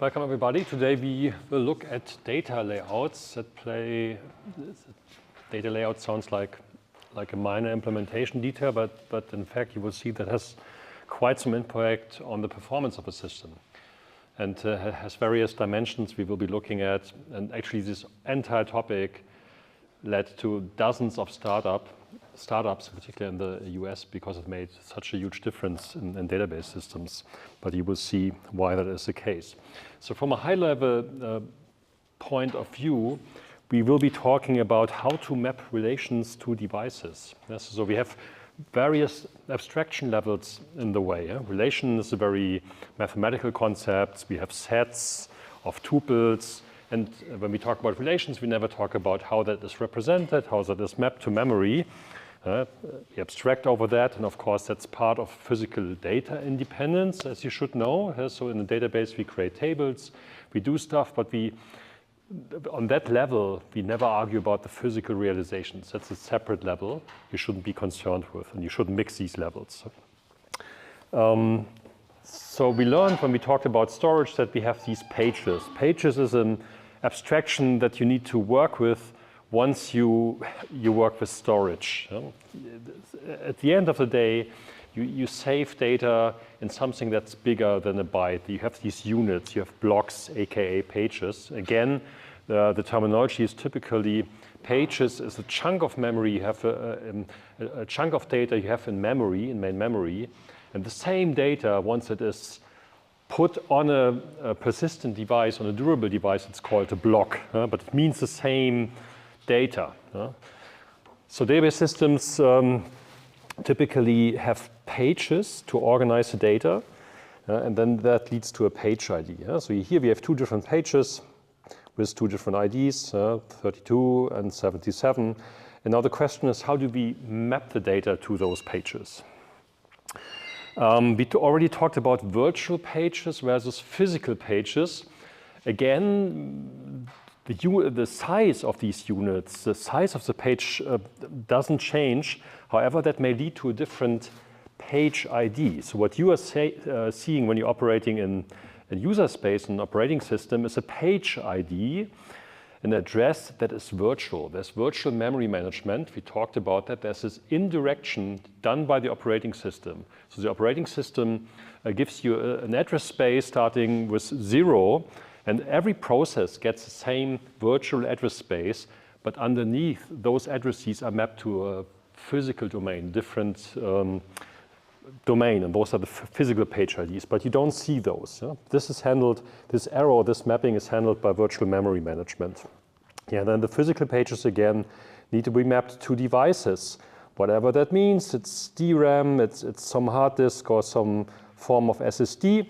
Welcome everybody. Today we will look at data layouts that play. Data layout sounds like a minor implementation detail, but in fact you will see that has quite some impact on the performance of a system, and has various dimensions we will be looking at. And actually this entire topic led to dozens of startups, particularly in the US, because it made such a huge difference in database systems. But you will see why that is the case. So from a high-level point of view, we will be talking about how to map relations to devices. Yes, so we have various abstraction levels in the way. Relation is a very mathematical concept. We have sets of tuples. And when we talk about relations, we never talk about how that is represented, how that is mapped to memory. We abstract over that, and of course that's part of physical data independence, as you should know. So in the database we create tables, we do stuff, but on that level we never argue about the physical realizations. That's a separate level you shouldn't be concerned with, and you shouldn't mix these levels. So we learned when we talked about storage that we have these pages. Pages is an abstraction that you need to work with once you work with storage. At the end of the day, you save data in something that's bigger than a byte. You have these units, you have blocks, aka pages. Again, the terminology is typically pages is a chunk of memory. You have a chunk of data you have in memory, in main memory. And the same data, once it is put on a persistent device, on a durable device, it's called a block, but it means the same data. So database systems typically have pages to organize the data, and then that leads to a page ID. So here we have two different pages with two different IDs, 32 and 77. And now the question is, how do we map the data to those pages? We already talked about virtual pages versus physical pages. Again, the size of these units, the size of the page doesn't change. However, that may lead to a different page ID. So what you are seeing when you're operating in user space, an operating system, is a page ID, an address that is virtual. There's virtual memory management. We talked about that. There's this indirection done by the operating system. So the operating system gives you an address space starting with 0, and every process gets the same virtual address space, but underneath those addresses are mapped to a physical domain, different domain, and those are the physical page IDs, but you don't see those. This is handled, this arrow, this mapping is handled by virtual memory management. Then the physical pages again need to be mapped to devices. Whatever that means, it's DRAM, it's some hard disk or some form of SSD.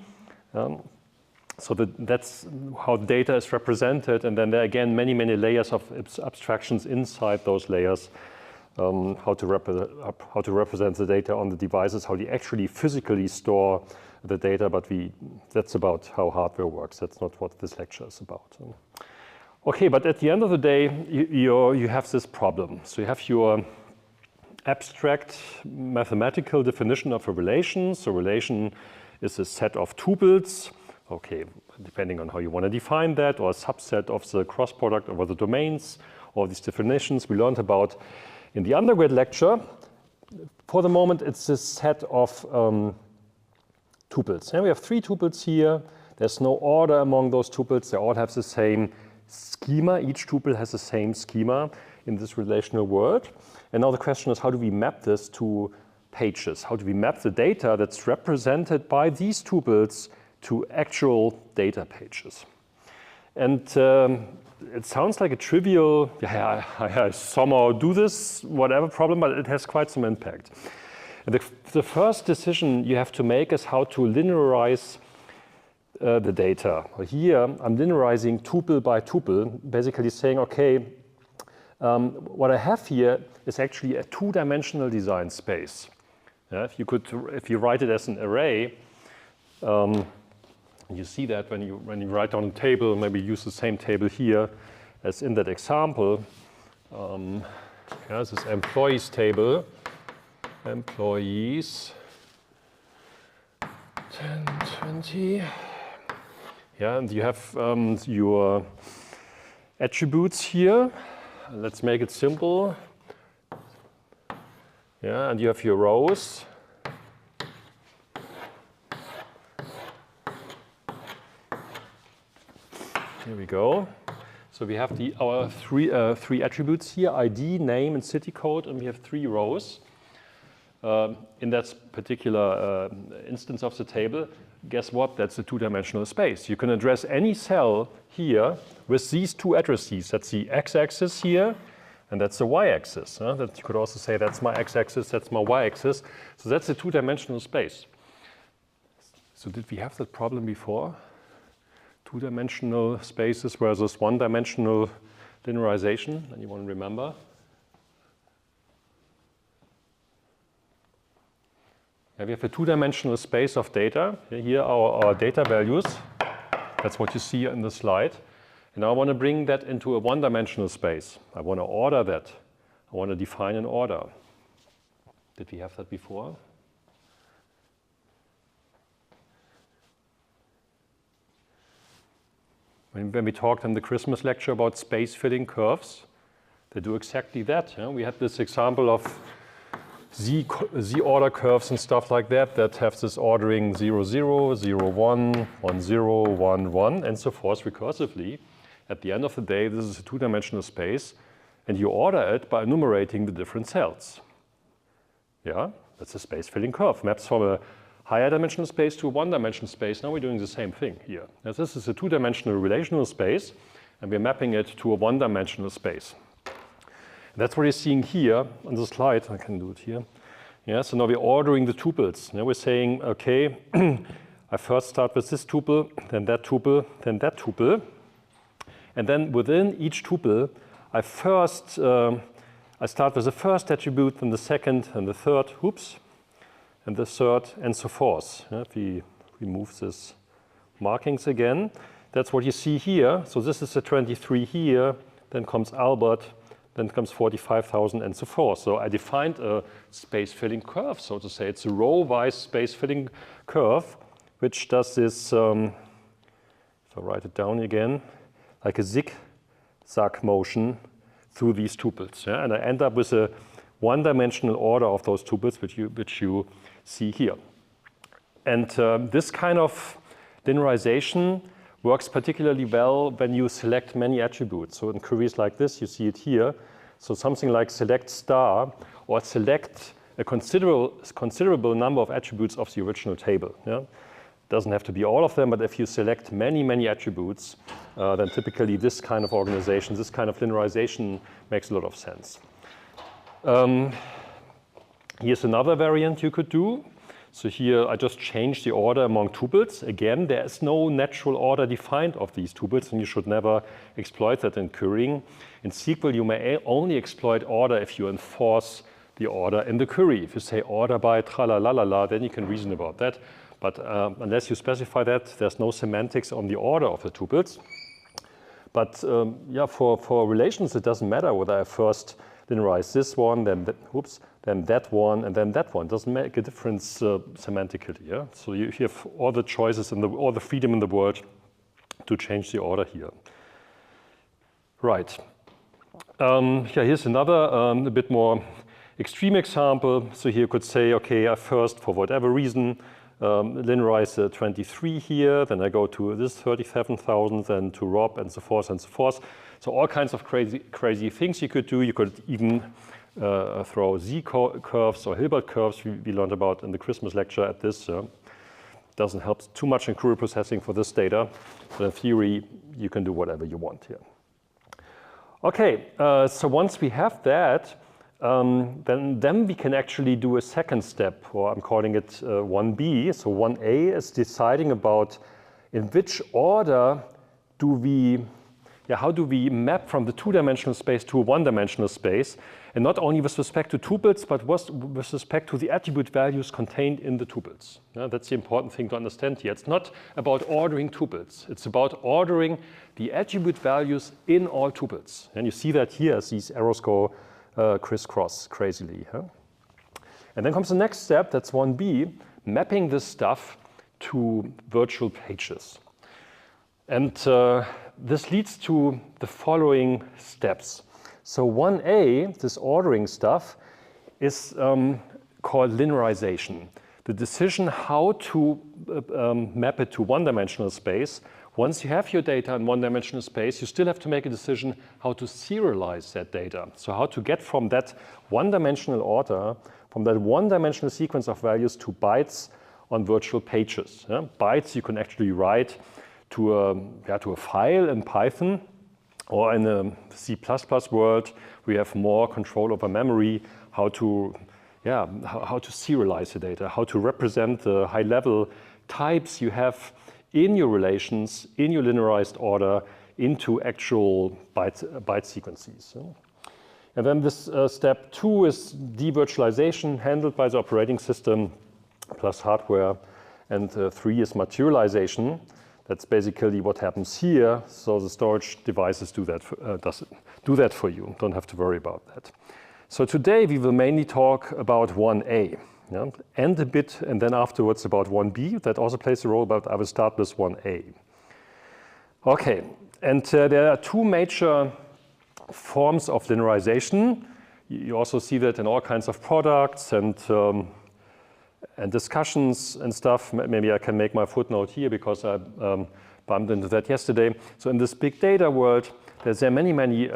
So that's how data is represented, and then there are again many layers of abstractions inside those layers. How to represent the data on the devices, how they actually physically store the data, but that's about how hardware works. That's not what this lecture is about. Okay, but at the end of the day, you have this problem. So you have your abstract mathematical definition of a relation. So relation is a set of tuples. Okay, depending on how you want to define that, or a subset of the cross product over the domains, all these definitions we learned about in the undergrad lecture. For the moment, it's this set of tuples. And we have 3 tuples here. There's no order among those tuples. They all have the same schema. Each tuple has the same schema in this relational world. And now the question is, how do we map this to pages? How do we map the data that's represented by these tuples to actual data pages? And it sounds like a trivial, I somehow do this, whatever problem, but it has quite some impact. And the first decision you have to make is how to linearize the data. Here, I'm linearizing tuple by tuple, basically saying, okay, what I have here is actually a 2-dimensional design space. If you write it as an array, you see that when you write down a table, maybe use the same table here as in that example. This is employees table, employees, 10, 20. Yeah, and you have your attributes here. Let's make it simple. Yeah, and you have your rows. Here we go. So we have our three attributes here: ID, name, and city code, and we have 3 rows. In that particular instance of the table, guess what? That's a 2-dimensional space. You can address any cell here with these 2 addresses. That's the x-axis here, and that's the y-axis. That you could also say that's my x-axis, that's my y-axis. So that's a 2-dimensional space. So did we have that problem before? 2-dimensional spaces versus 1-dimensional linearization? Anyone remember? Yeah, we have a 2-dimensional space of data. Here are our data values. That's what you see in the slide. And now I want to bring that into a 1-dimensional space. I want to order that. I want to define an order. Did we have that before? When we talked in the Christmas lecture about space-filling curves, they do exactly that. We had this example of Z-order curves and stuff like that have this ordering 0, 0, 0, 1, 1, 0, 1, 1, and so forth recursively. At the end of the day, this is a 2-dimensional space, and you order it by enumerating the different cells. Yeah, that's a space-filling curve. Maps from a higher dimensional space to a 1-dimensional space. Now we're doing the same thing here. Now this is a 2-dimensional relational space, and we're mapping it to a 1-dimensional space. That's what you're seeing here on the slide. I can do it here. Yeah, so now we're ordering the tuples. Now we're saying, okay, I first start with this tuple, then that tuple, then that tuple. And then within each tuple, I start with the first attribute, then the second, and the third, and the third, and so forth. Yeah, if we remove these markings again, that's what you see here. So this is the 23 here, then comes Albert, then comes 45,000 and so forth. So I defined a space-filling curve, so to say. It's a row-wise space-filling curve, which does this, if I write it down again, like a zigzag motion through these tuples. Yeah? And I end up with a 1-dimensional order of those tuples, which you see here. And this kind of linearization works particularly well when you select many attributes. So in queries like this, you see it here. So something like select star or select a considerable number of attributes of the original table. Yeah? Doesn't have to be all of them, but if you select many, many attributes, then typically this kind of organization, this kind of linearization makes a lot of sense. Here's another variant you could do. So here I just changed the order among tuples. Again, there is no natural order defined of these tuples, and you should never exploit that in querying. In SQL, you may only exploit order if you enforce the order in the query. If you say order by tralalala, then you can reason about that. But unless you specify that, there's no semantics on the order of the tuples. But yeah, for relations, it doesn't matter whether I first linearize this one, then that one, and then that one. It doesn't make a difference semantically. Yeah? So you have all the choices and all the freedom in the world to change the order here. Right. Yeah, here's another a bit more extreme example. So here you could say, okay, I first, for whatever reason, linearize 23 here, then I go to this 37,000, then to Rob, and so forth and so forth. So all kinds of crazy things you could do. You could even throw Z-curves or Hilbert curves we learned about in the Christmas lecture at this. Doesn't help too much in query processing for this data, but in theory, you can do whatever you want here. Okay, so once we have that, then we can actually do a second step, or I'm calling it 1B. So 1A is deciding about in which order do we, how do we map from the 2-dimensional space to a 1-dimensional space, and not only with respect to tuples, but with respect to the attribute values contained in the tuples. That's the important thing to understand here. It's not about ordering tuples. It's about ordering the attribute values in all tuples. And you see that here as these arrows go crisscross crazily. Huh? And then comes the next step, that's 1B, mapping this stuff to virtual pages. And this leads to the following steps. So 1A, this ordering stuff, is called linearization. The decision how to map it to one-dimensional space. Once you have your data in one-dimensional space, you still have to make a decision how to serialize that data. So how to get from that one-dimensional order, from that one-dimensional sequence of values to bytes on virtual pages. Yeah? Bytes you can actually write to a file in Python, or in a C++ world, we have more control over memory, how to serialize the data, how to represent the high-level types you have in your relations, in your linearized order, into actual byte sequences. And then this step 2 is devirtualization, handled by the operating system plus hardware. And 3 is materialization. That's basically what happens here. So the storage devices do that for you. Don't have to worry about that. So today we will mainly talk about 1A, yeah? And a bit, and then afterwards about 1B. That also plays a role, but I will start with 1A. Okay, and there are 2 major forms of linearization. You also see that in all kinds of products and discussions and stuff. Maybe I can make my footnote here because I bumped into that yesterday. So in this big data world, there are many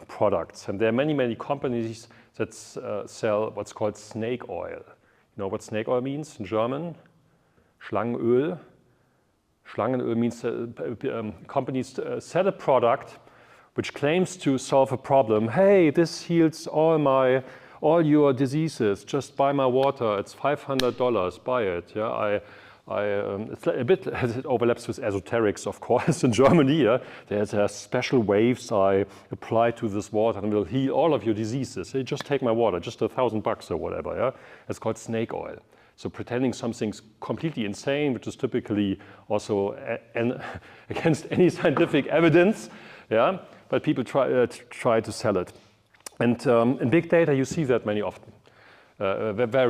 products, and there are many companies that sell what's called snake oil. You know what snake oil means in German? Schlangenöl. Schlangenöl means companies sell a product which claims to solve a problem. Hey, this heals all your diseases. Just buy my water. It's $500. Buy it. Yeah, it's a bit, it overlaps with esoterics, of course, in Germany. Yeah? There's special waves I apply to this water and will heal all of your diseases. Hey, just take my water, just $1,000 or whatever. Yeah? It's called snake oil. So pretending something's completely insane, which is typically also against any scientific evidence. Yeah? But people try to sell it. And in big data, you see that very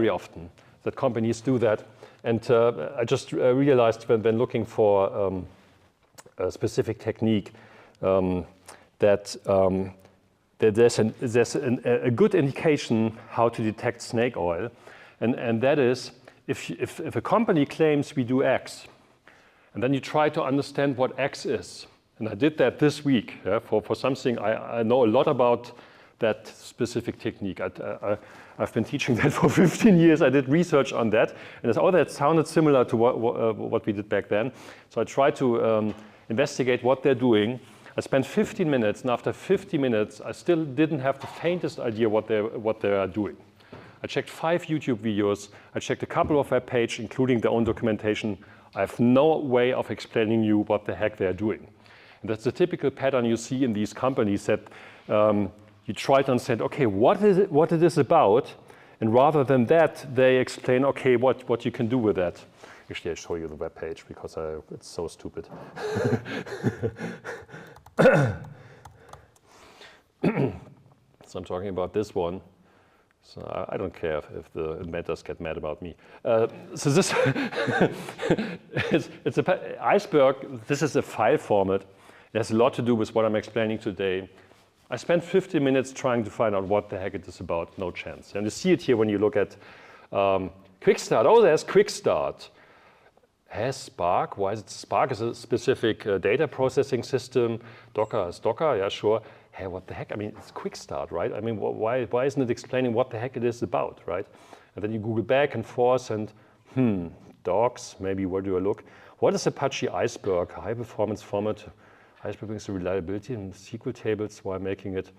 often, that companies do that. And I just realized when looking for a specific technique that there's a good indication how to detect snake oil. And that is, if a company claims we do X, and then you try to understand what X is. And I did that this week for something I know a lot about that specific technique. I've been teaching that for 15 years. I did research on that. And that sounded similar to what we did back then. So I tried to investigate what they're doing. I spent 15 minutes, and after 50 minutes, I still didn't have the faintest idea what they are doing. I checked 5 YouTube videos. I checked a couple of web pages, including their own documentation. I have no way of explaining you what the heck they're doing. And that's the typical pattern you see in these companies that you try to understand, okay, what it is about, and rather than that, they explain, okay, what you can do with that. Actually, I show you the web page because it's so stupid. So I'm talking about this one. So I don't care if the inventors get mad about me. So this it's an Iceberg. This is a file format. It has a lot to do with what I'm explaining today. I spent 50 minutes trying to find out what the heck it is about. No chance. And you see it here when you look at Quick Start. Oh, there's Quick Start. Has Spark? Why is it Spark? Is a specific data processing system. Docker is Docker. Yeah, sure. Hey, what the heck? I mean, it's Quick Start, right? I mean, why isn't it explaining what the heck it is about, right? And then you Google back and forth and, docs, maybe where do I look? What is Apache Iceberg? High performance format. Iceberg brings the reliability in SQL tables while making it.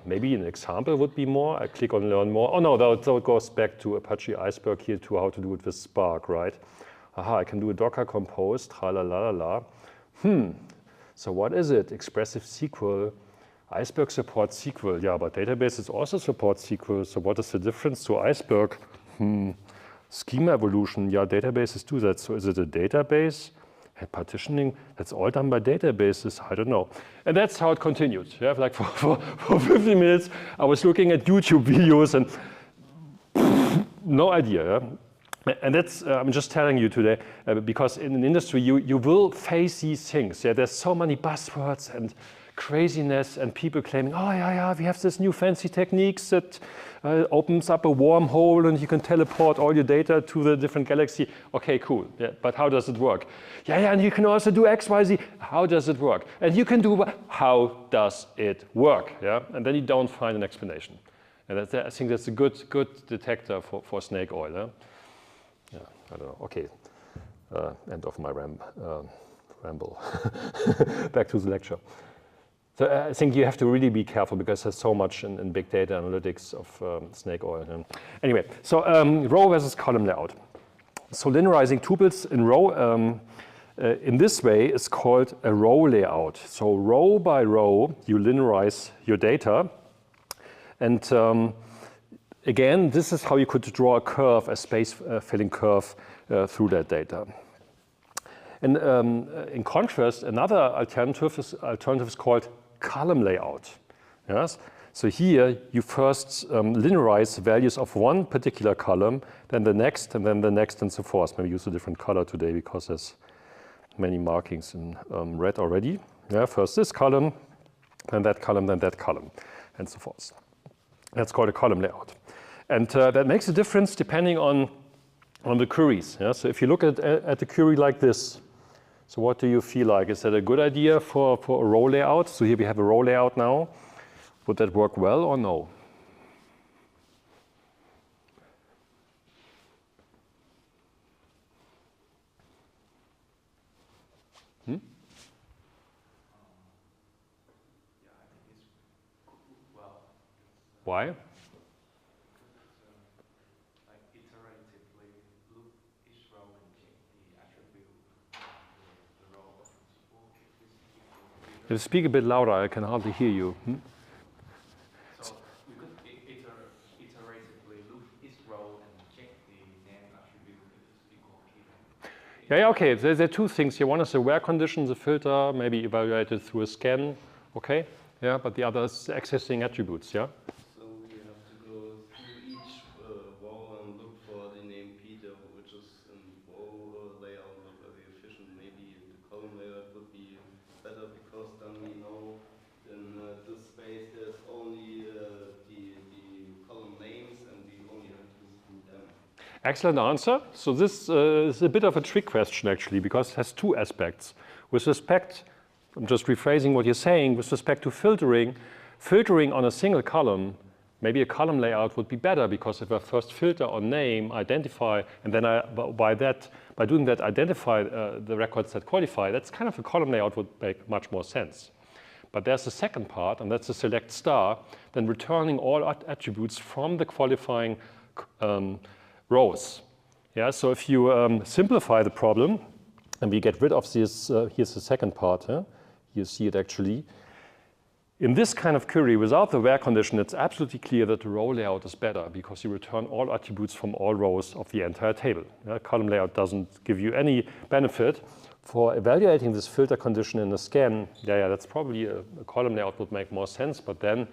Maybe an example would be more. I click on learn more. Oh no, that goes back to Apache Iceberg here to how to do it with Spark, right? I can do a Docker compose, tra-la-la-la-la. So what is it? Expressive SQL. Iceberg supports SQL. Yeah, but databases also support SQL. So what is the difference to Iceberg? Schema evolution. Yeah, databases do that. So is it a database? Partitioning, that's all done by databases. I don't know. And that's how it continued. Yeah, like for 50 minutes, I was looking at YouTube videos and no idea. Yeah? And that's, I'm just telling you today, because in an industry you will face these things. Yeah, there's so many buzzwords and craziness and people claiming, oh yeah, we have this new fancy techniques that opens up a wormhole and you can teleport all your data to the different galaxy. Okay, cool, yeah, but how does it work? Yeah, and you can also do X, Y, Z. How does it work? And you can do, how does it work? Yeah, and then you don't find an explanation. And I think that's a good detector for snake oil. Yeah? Yeah, I don't know. Okay, end of my ramble. Back to the lecture. So I think you have to really be careful because there's so much in big data analytics of snake oil. Anyway, so row versus column layout. So linearizing tuples in row in this way is called a row layout. So row by row, you linearize your data. And again, this is how you could draw a curve, a space-filling curve through that data. And in contrast, another alternative is called column layout. Yes? So here you first linearize values of one particular column, then the next, and so forth. Maybe use a different color today because there's many markings in red already. Yeah, first this column, then that column, and so forth. That's called a column layout. And that makes a difference depending on the queries. Yeah? So if you look at a query like this, so what do you feel like? Is that a good idea for a row layout? So here we have a row layout now. Would that work well or no? Why? You speak a bit louder, I can hardly hear you. So we could iteratively loop each row and check the name attribute if it's equal key. Yeah, okay. There are two things here. One is the where condition, the filter, maybe evaluated through a scan. Okay. Yeah, but the other is accessing attributes. Yeah. So we have to go through each row and look for the name Peter, which is in row layout not very efficient. Maybe the column layout would be better because then we know in this space there's only the column names and we only have to group them. Excellent answer. So this is a bit of a trick question actually because it has two aspects. With respect, I'm just rephrasing what you're saying, with respect to filtering on a single column, maybe a column layout would be better because if I first filter on name, identify, and then by doing that, identify the records that qualify, that's kind of a column layout would make much more sense. But there's a second part, and that's the select star, then returning all attributes from the qualifying rows. Yeah, so if you simplify the problem, and we get rid of this, here's the second part, huh? You see it actually. In this kind of query, without the where condition, it's absolutely clear that the row layout is better because you return all attributes from all rows of the entire table. Yeah, column layout doesn't give you any benefit. For evaluating this filter condition in a scan, yeah, that's probably a column layout would make more sense, but then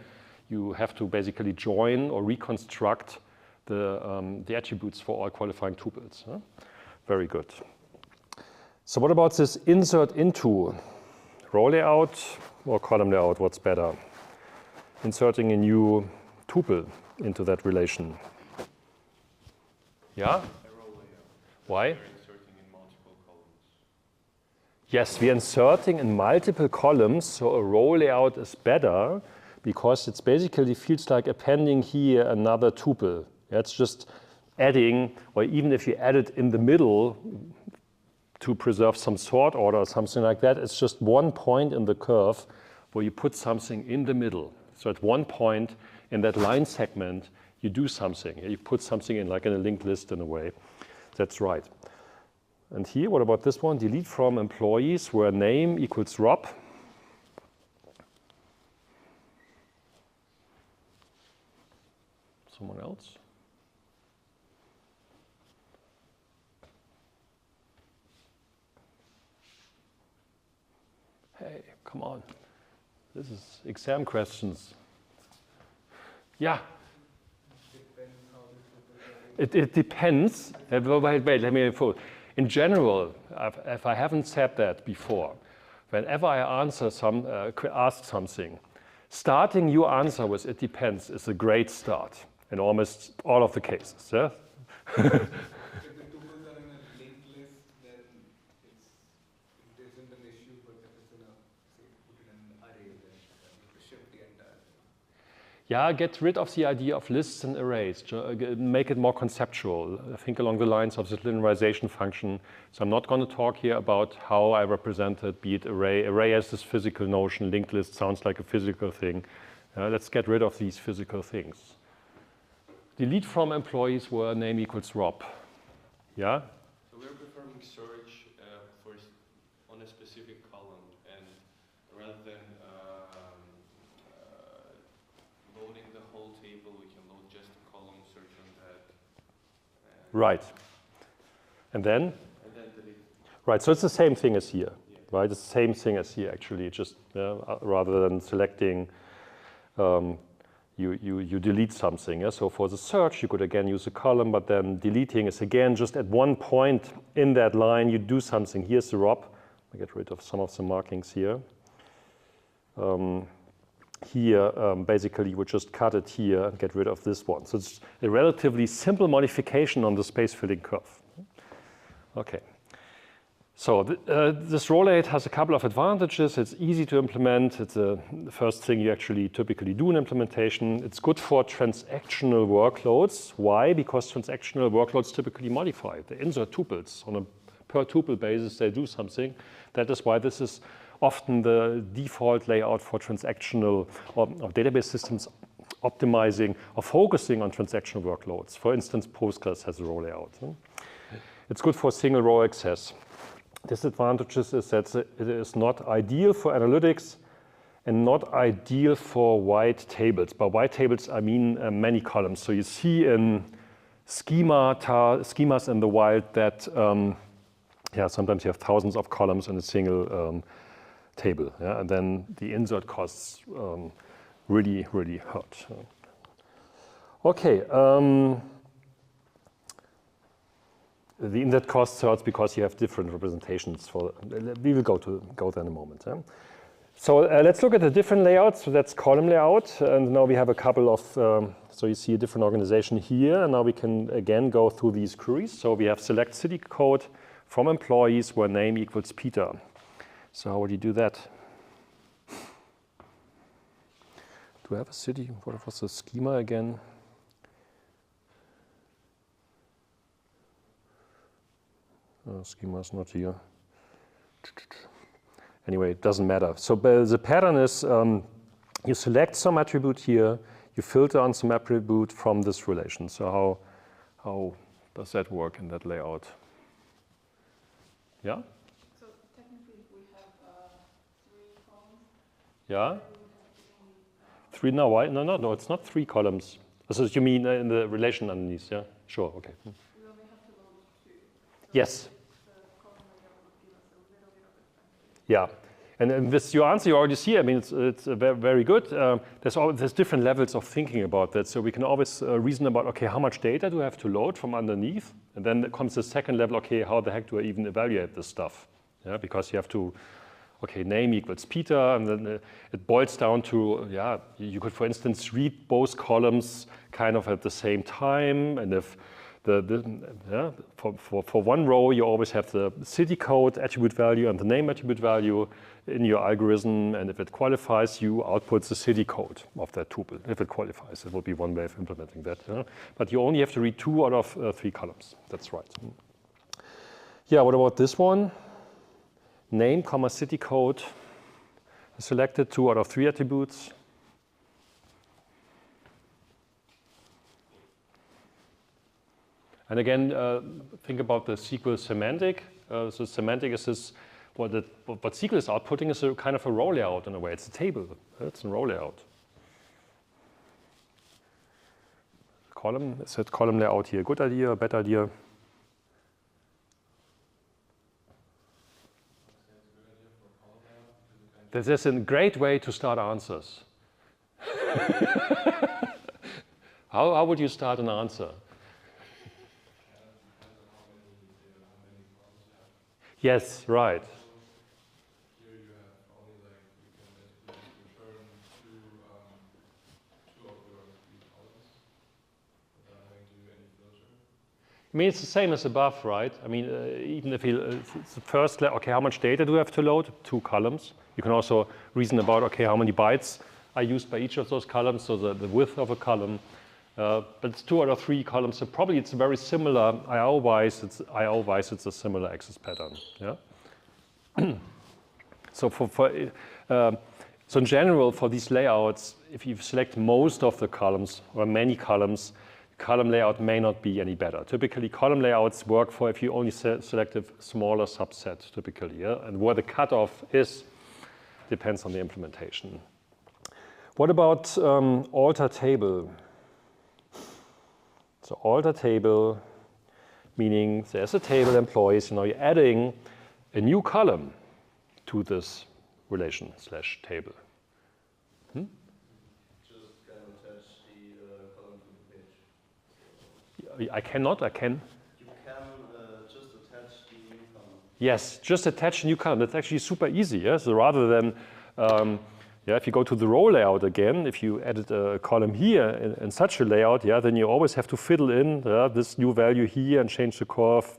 you have to basically join or reconstruct the attributes for all qualifying tuples. Huh? Very good. So what about this insert into? Row layout or column layout, what's better? Inserting a new tuple into that relation. Yeah? A row layout. Why? We're inserting in multiple columns. Yes, we're inserting in multiple columns, so a row layout is better because it's basically feels like appending here another tuple. Yeah, it's just adding, or even if you add it in the middle, to preserve some sort order or something like that, it's just one point in the curve where you put something in the middle. So at one point in that line segment, you do something. You put something in, like in a linked list in a way. That's right. And here, what about this one? Delete from employees where name equals Rob. Someone else? Hey, come on. This is exam questions. Yeah. It depends. Wait, let me. In general, if I haven't said that before, whenever I answer ask something, starting your answer with "it depends" is a great start in almost all of the cases. Yeah? If the tuples are in a linked list, then it isn't an issue, but if it's in a, say, put it in an array, then you have to shift the entire thing. Yeah, get rid of the idea of lists and arrays. Make it more conceptual. Think along the lines of the linearization function. So I'm not going to talk here about how I represent it, be it array. Array has this physical notion. Linked list sounds like a physical thing. Let's get rid of these physical things. Delete from employees where name equals Rob. Yeah? So we're performing search on a specific column, and rather than loading the whole table, we can load just a column, search on that. Right. And then? And then delete. Right, so it's the same thing as here. Yeah. Right, it's the same thing as here actually, just rather than selecting, you delete something. Yeah? So for the search, you could again use a column, but then deleting is again just at one point in that line, you do something. Here's the Rob. I get rid of some of the markings here. Basically, you would just cut it here and get rid of this one. So it's a relatively simple modification on the space filling curve. Okay. So this row layout has a couple of advantages. It's easy to implement. It's the first thing you actually typically do in implementation. It's good for transactional workloads. Why? Because transactional workloads typically modify. They insert tuples on a per tuple basis. They do something. That is why this is often the default layout for transactional or database systems optimizing or focusing on transactional workloads. For instance, Postgres has a row layout. It's good for single row access. Disadvantages is that it is not ideal for analytics and not ideal for wide tables. By wide tables, I mean many columns. So you see in schemas in the wild that sometimes you have thousands of columns in a single table. Yeah? And then the insert costs really hurt. Okay. The insert cost hurts because you have different representations for. We will go there in a moment. Yeah? So let's look at a different layout. So that's column layout, and now we have a couple of. So you see a different organization here, and now we can again go through these queries. So we have select city code from employees where name equals Peter. So how would you do that? Do I have a city? What was the schema again? Schema is not here. Anyway, it doesn't matter. So the pattern is you select some attribute here, you filter on some attribute from this relation. So how does that work in that layout? Yeah? So technically we have 3 columns. Yeah? 3, no, why? No, it's not 3 columns. So you mean in the relation underneath, yeah? Sure, okay. We only have to load 2. Yes. The column layout would give us a little bit of advantage. Yeah, and with your answer, you already see. I mean, it's very good. There's different levels of thinking about that. So we can always reason about, okay, how much data do I have to load from underneath? And then comes the second level. Okay, how the heck do I even evaluate this stuff? Yeah, because you have to. Okay, name equals Peter, and then it boils down to, you could, for instance, read both columns kind of at the same time, and if for one row, you always have the city code attribute value and the name attribute value in your algorithm, and if it qualifies, you output the city code of that tuple. If it qualifies, it will be one way of implementing that. Yeah? But you only have to read 2 out of 3 columns. That's right. Yeah, what about this one? Name, comma, city code. Selected 2 out of 3 attributes. And again, think about the SQL semantic. So semantic is this, what SQL is outputting is a kind of a row layout in a way. It's a table. It's a row layout. Column, is that column layout here a good idea, a bad idea? This is a great way to start answers. How would you start an answer? Yes, right. Here you have only like you can return two of your 3 columns without having to do any filter. I mean, it's the same as above, right? I mean, even if it's the first, okay, how much data do we have to load? 2 columns. You can also reason about, okay, how many bytes are used by each of those columns, so the width of a column. But it's 2 out of 3 columns, so probably it's very similar IO-wise. It's a similar access pattern. Yeah. So so in general, for these layouts, if you select most of the columns or many columns, column layout may not be any better. Typically, column layouts work for if you only select a smaller subset, typically. Yeah? And where the cutoff is depends on the implementation. What about alter table? So alter table, meaning there's a table employees, and now you're adding a new column to this relation / table. Just can attach the column to the page. I cannot, I can. You can just attach the new column. Yes, just attach a new column. That's actually super easy. Yeah? So rather than, if you go to the row layout again, if you added a column here in such a layout, then you always have to fiddle in this new value here and change the curve.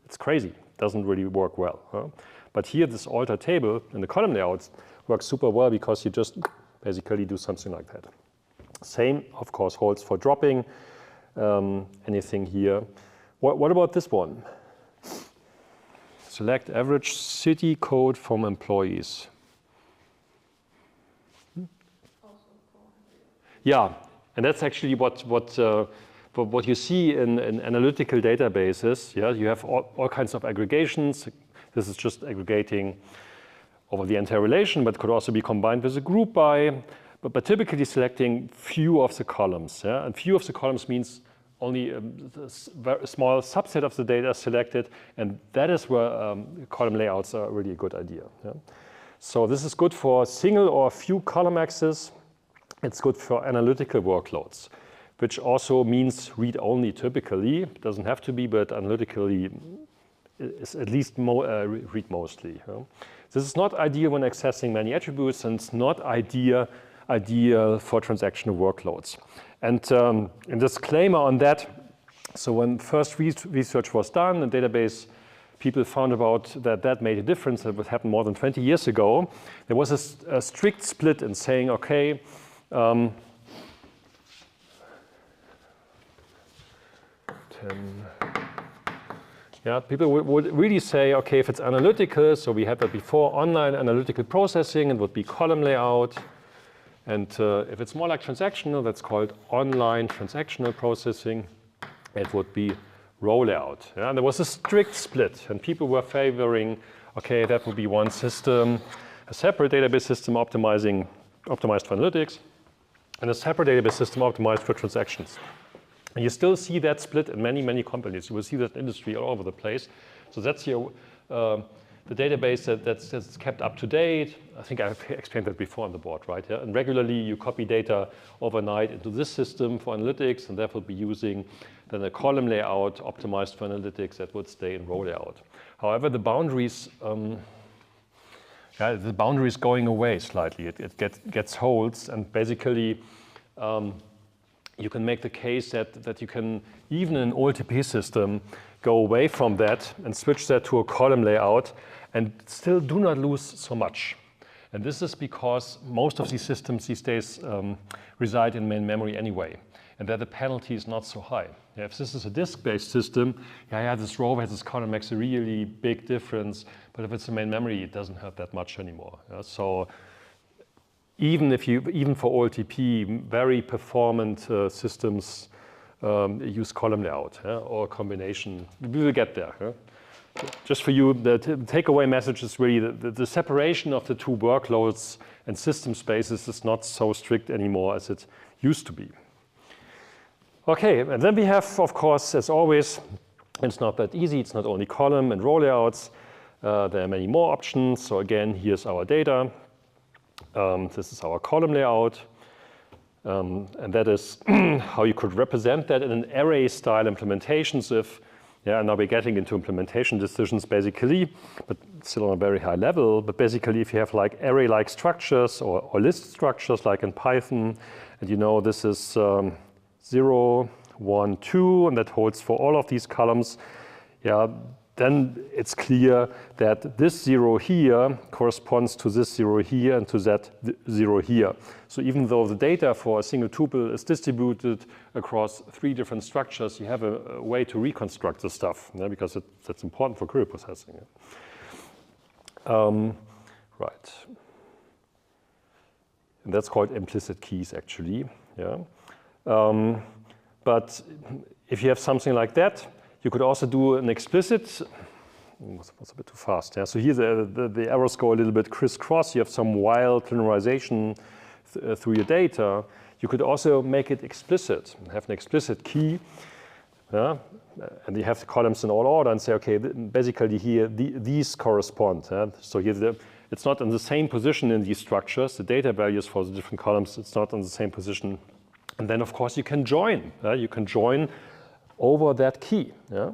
It's crazy. It doesn't really work well. Huh? But here, this alter table in the column layouts works super well because you just basically do something like that. Same, of course, holds for dropping anything here. What about this one? Select average city code from employees. Yeah, and that's actually what you see in analytical databases. Yeah, you have all kinds of aggregations. This is just aggregating over the entire relation, but could also be combined with a group by. But typically selecting few of the columns. Yeah, and few of the columns means only a very small subset of the data selected, and that is where column layouts are really a good idea. Yeah? So this is good for single or few column access. It's good for analytical workloads, which also means read-only typically. It doesn't have to be, but analytically is at least read mostly. Yeah? This is not ideal when accessing many attributes, and it's not ideal for transactional workloads. And a disclaimer on that, so when first research was done and database people found about that made a difference, that would happen more than 20 years ago, there was a strict split in saying, okay, people would really say, okay, if it's analytical, so we had that before, online analytical processing, it would be column layout. And if it's more like transactional, that's called online transactional processing. It would be row layout. Yeah? And there was a strict split, and people were favoring, okay, that would be one system, a separate database system optimized for analytics, and a separate database system optimized for transactions. And you still see that split in many, many companies. You will see that in industry all over the place. So that's your the database that's kept up to date. I think I've explained that before on the board, right? Yeah? And regularly you copy data overnight into this system for analytics, and that will be using then a column layout optimized for analytics that would stay in row layout. However, the boundaries going away slightly. It gets holes, and basically you can make the case that you can, even in an OLTP system, go away from that and switch that to a column layout and still do not lose so much. And this is because most of these systems these days reside in main memory anyway, and that the penalty is not so high. Yeah, if this is a disk-based system, this row has this column makes a really big difference, but if it's a main memory, it doesn't hurt that much anymore. Yeah? So even for OLTP, very performant systems use column layout, or a combination. We will get there. Yeah? Just for you, the takeaway message is really the separation of the two workloads and system spaces is not so strict anymore as it used to be. Okay, and then we have, of course, as always, it's not that easy. It's not only column and row layouts. There are many more options. So again, here's our data. This is our column layout. And that is how you could represent that in an array-style implementation. So Yeah, now we're getting into implementation decisions basically, but still on a very high level. But basically, if you have like array-like structures or list structures like in Python, and you know this is 0, 1, 2, and that holds for all of these columns, yeah, then it's clear that this 0 here corresponds to this 0 here and to that 0 here. So even though the data for a single tuple is distributed across 3 different structures, you have a way to reconstruct the stuff, yeah, because that's important for query processing. Yeah. Right. And that's called implicit keys, actually. Yeah. But if you have something like that, you could also do an explicit, was a bit too fast. Yeah? So here the arrows go a little bit crisscross. You have some wild linearization through your data. You could also make it explicit, have an explicit key. Yeah? And you have the columns in all order and say, okay, basically here, these correspond. Yeah? So here it's not in the same position in these structures. The data values for the different columns, it's not in the same position. And then, of course, you can join. Yeah? You can join over that key, yeah,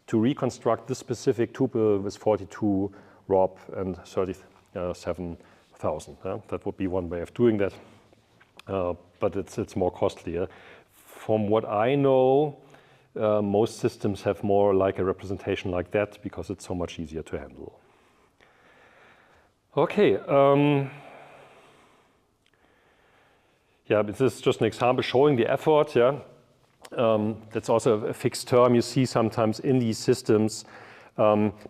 to reconstruct this specific tuple with 42 Rob and 37,000. Yeah? That would be one way of doing that, but it's more costly. Yeah? From what I know, most systems have more like a representation like that because it's so much easier to handle. Okay. Yeah, this is just an example showing the effort. Yeah. That's also a fixed term you see sometimes in these systems,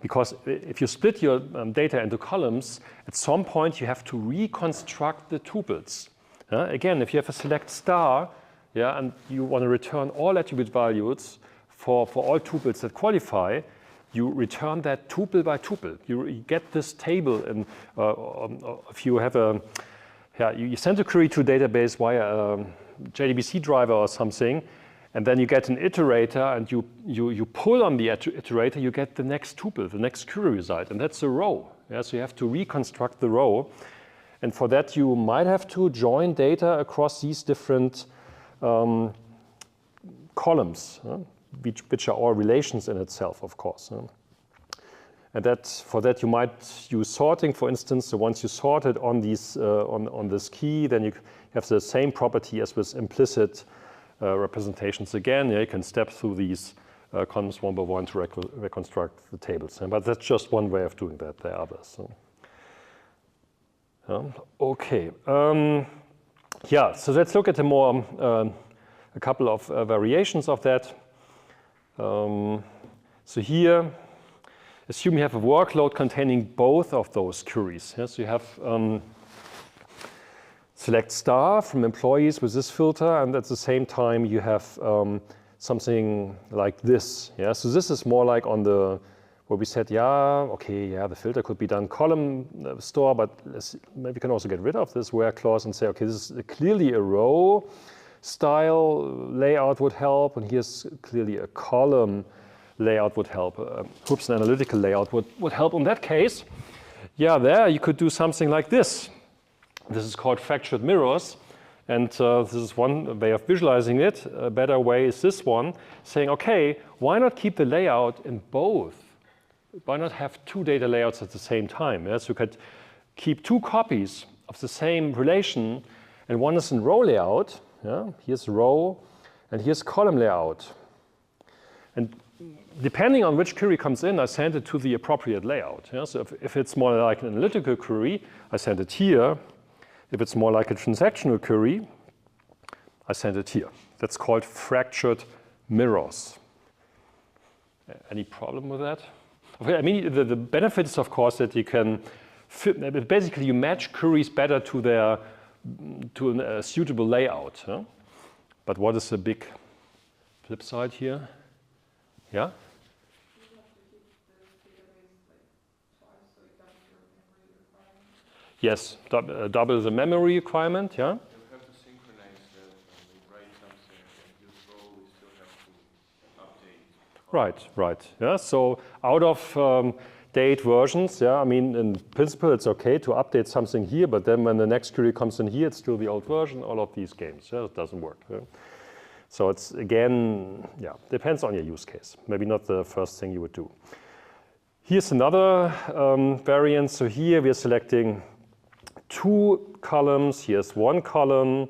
because if you split your data into columns, at some point you have to reconstruct the tuples. Again, if you have a select star, yeah, and you want to return all attribute values for all tuples that qualify, you return that tuple by tuple. You get this table, and if you have a, yeah, you send a query to a database via a JDBC driver or something, and then you get an iterator, and you pull on the iterator, you get the next tuple, the next query result, and that's a row. Yeah? So you have to reconstruct the row. And for that, you might have to join data across these different columns, which are all relations in itself, of course. And for that, you might use sorting, for instance. So once you sort it on these on this key, then you have the same property as with implicit representations again. Yeah, you can step through these columns one by one to reconstruct the tables. But that's just one way of doing that. There are others. Okay. Yeah. So let's look at a couple of variations of that. So here, assume you have a workload containing both of those queries. Yeah? So you have select star from employees with this filter, and at the same time you have something like this. Yeah? So this is more like on the, where we said, yeah, okay, yeah, the filter could be done column store, but maybe you can also get rid of this where clause and say, okay, this is clearly a row style layout would help, and here's clearly a column layout would help. Oops, an analytical layout would help in that case. Yeah, there you could do something like this. This is called fractured mirrors, and this is one way of visualizing it. A better way is this one, saying, okay, why not keep the layout in both? Why not have 2 data layouts at the same time? Yeah? So you could keep 2 copies of the same relation, and one is in row layout. Yeah? Here's row, and here's column layout. And depending on which query comes in, I send it to the appropriate layout. Yeah? So if it's more like an analytical query, I send it here. If it's more like a transactional query, I send it here. That's called fractured mirrors. Any problem with that? I mean, the benefit is, of course, that you can basically you match queries better to a suitable layout. Huh? But what is the big flip side here? Yeah? Yes, double the memory requirement, yeah? You have to synchronize that when you write something and use row, we still have to update. Right. Yeah, so out of date versions, yeah, I mean, in principle, it's okay to update something here, but then when the next query comes in here, it's still the old version, all of these games. Yeah, it doesn't work. Yeah? So it's again, yeah, depends on your use case. Maybe not the first thing you would do. Here's another variant. So here we are selecting 2 columns. Here's 1 column.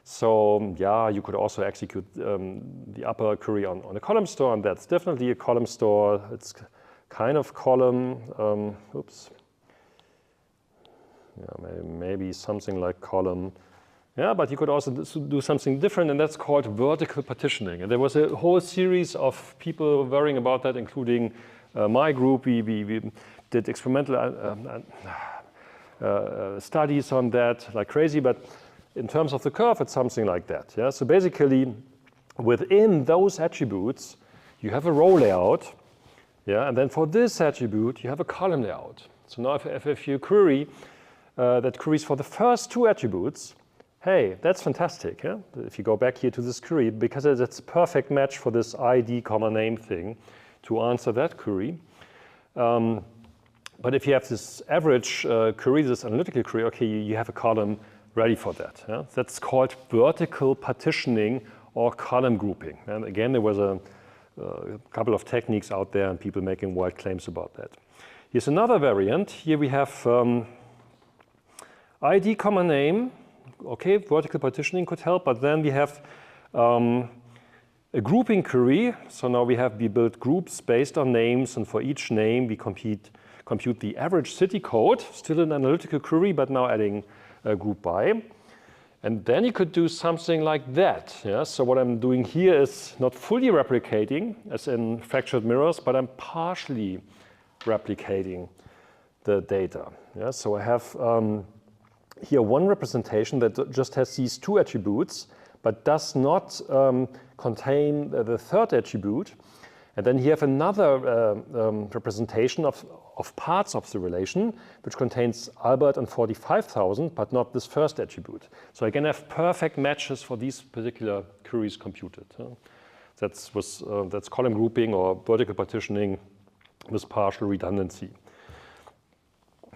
So yeah, you could also execute the upper query on a column store, and that's definitely a column store. It's kind of column. Oops. Yeah, maybe something like column. Yeah, but you could also do something different, and that's called vertical partitioning. And there was a whole series of people worrying about that, including my group. We did experimental studies on that like crazy, but in terms of the curve, it's something like that. Yeah? So basically, within those attributes, you have a row layout, yeah? And then for this attribute, you have a column layout. So now if you query that queries for the first 2 attributes, hey, that's fantastic. Yeah? If you go back here to this query, because it's a perfect match for this ID, name thing to answer that query. But if you have this average query, this analytical query, okay, you have a column ready for that. Yeah? That's called vertical partitioning or column grouping. And again, there was a couple of techniques out there and people making wild claims about that. Here's another variant. Here we have ID, name. Okay, vertical partitioning could help, but then we have a grouping query. So now we build groups based on names, and for each name we compute the average city code, still an analytical query, but now adding a group by. And then you could do something like that. Yeah? So what I'm doing here is not fully replicating, as in fractured mirrors, but I'm partially replicating the data. Yeah? So I have here one representation that just has these 2 attributes, but does not contain the 3rd attribute. And then you have another representation of parts of the relation, which contains Albert and 45,000, but not this first attribute. So I can have perfect matches for these particular queries computed. That's column grouping or vertical partitioning with partial redundancy.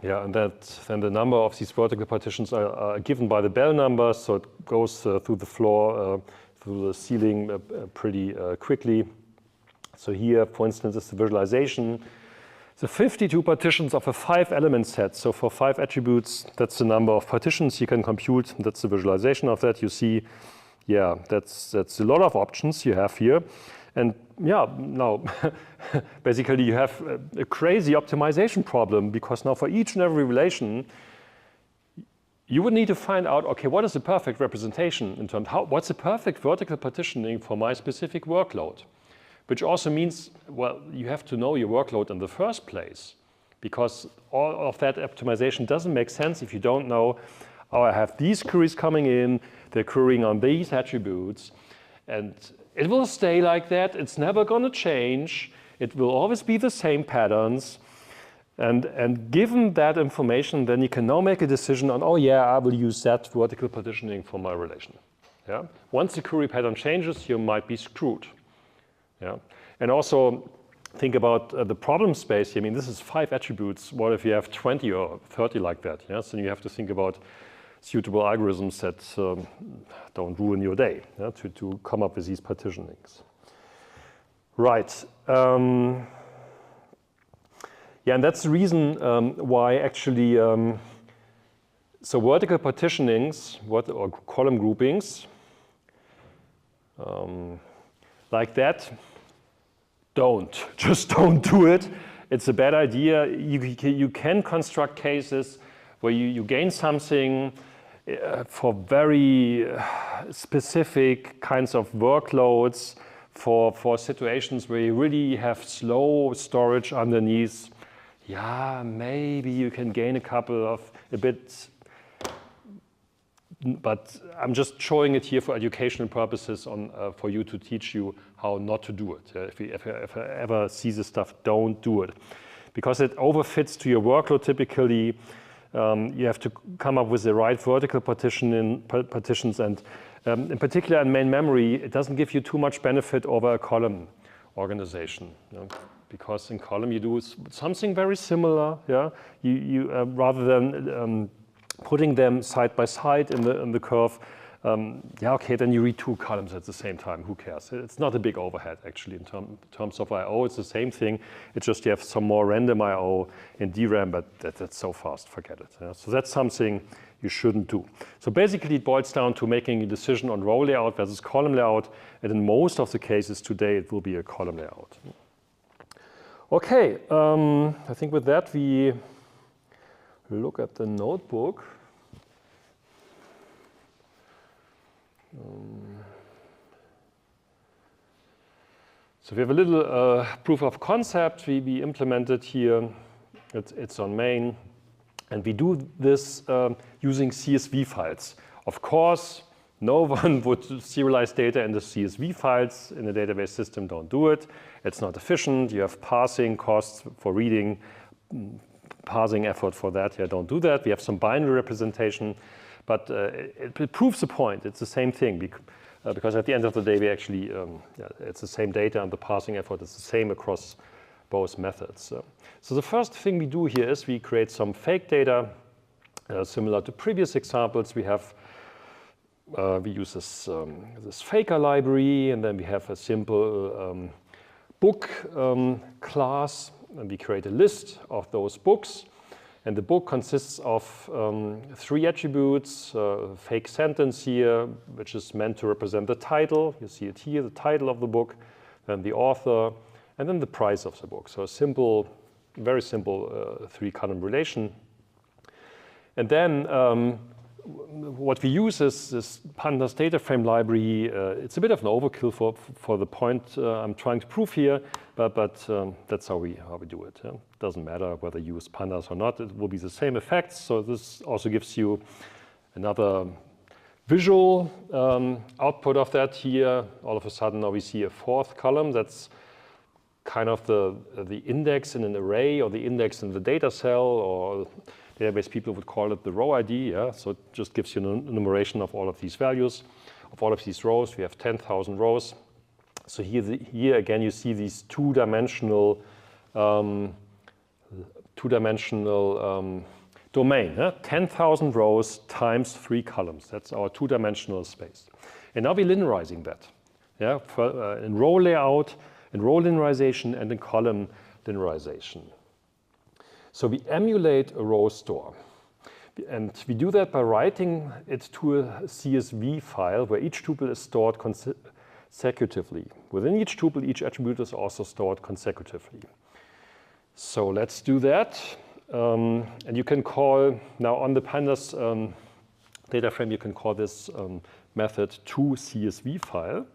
Yeah, and then the number of these vertical partitions are given by the Bell number, so it goes through the floor, through the ceiling pretty quickly. So here, for instance, is the visualization. The 52 partitions of a 5-element set. So for 5 attributes, that's the number of partitions you can compute. That's the visualization of that. You see, yeah, that's a lot of options you have here. And yeah, now basically you have a crazy optimization problem, because now for each and every relation, you would need to find out, okay, what is the perfect representation in terms of what's the perfect vertical partitioning for my specific workload? Which also means, well, you have to know your workload in the first place, because all of that optimization doesn't make sense if you don't know, oh, I have these queries coming in, they're querying on these attributes, and it will stay like that. It's never going to change. It will always be the same patterns. And given that information, then you can now make a decision on, oh yeah, I will use that vertical partitioning for my relation. Yeah? Once the query pattern changes, you might be screwed. Yeah? And also think about the problem space. I mean, this is 5 attributes. What if you have 20 or 30 like that? Yeah? So you have to think about suitable algorithms that don't ruin your day, yeah, to come up with these partitionings. Right. Yeah, and that's the reason why actually, so vertical partitionings, or column groupings, like that, just don't do it. It's a bad idea. You can construct cases where you gain something for very specific kinds of workloads, for situations where you really have slow storage underneath. Yeah, maybe you can gain a bit, but I'm just showing it here for educational purposes for you to teach you how not to do it. If you ever see this stuff, don't do it. Because it overfits to your workload typically. You have to come up with the right vertical partitions, and in particular in main memory, it doesn't give you too much benefit over a column organization. You know? Because in column you do something very similar. Yeah, you rather than putting them side by side in the curve, yeah, okay, then you read 2 columns at the same time. Who cares? It's not a big overhead, actually, in terms of I/O. It's the same thing. It's just you have some more random I/O in DRAM, but that's so fast, forget it. Yeah? So that's something you shouldn't do. So basically, it boils down to making a decision on row layout versus column layout. And in most of the cases today, it will be a column layout. Okay, I think with that, we look at the notebook. So we have a little proof of concept we implemented here. It's on main. And we do this using CSV files. Of course, no one would serialize data in the CSV files in a database system. Don't do it. It's not efficient. You have parsing costs for reading, parsing effort for that. Yeah, don't do that. We have some binary representation. But it proves the point. It's the same thing because at the end of the day, we actually, it's the same data and the parsing effort is the same across both methods. So the first thing we do here is we create some fake data similar to previous examples. We use this faker library, and then we have a simple book class, and we create a list of those books. And the book consists of 3 attributes, fake sentence here, which is meant to represent the title. You see it here, the title of the book, then the author, and then the price of the book. So a simple, very simple 3-column relation. And then what we use is this pandas data frame library. It's a bit of an overkill for the point I'm trying to prove here, but that's how we do it. Yeah? Doesn't matter whether you use pandas or not. It will be the same effects. So this also gives you another visual output of that here. All of a sudden now we see a 4th column. That's kind of the index in an array or the index in the data cell, or database people would call it the row ID. Yeah? So it just gives you an enumeration of all of these values, of all of these rows. We have 10,000 rows. So here again, you see these two-dimensional domain. 10,000 rows times 3 columns. That's our 2-dimensional space. And now we're linearizing that. Yeah? In row layout, in row linearization, and in column linearization. So we emulate a row store. And we do that by writing it to a CSV file where each tuple is stored consecutively. Within each tuple, each attribute is also stored consecutively. So let's do that. And you can call, now on the pandas data frame, you can call this method toCSV file.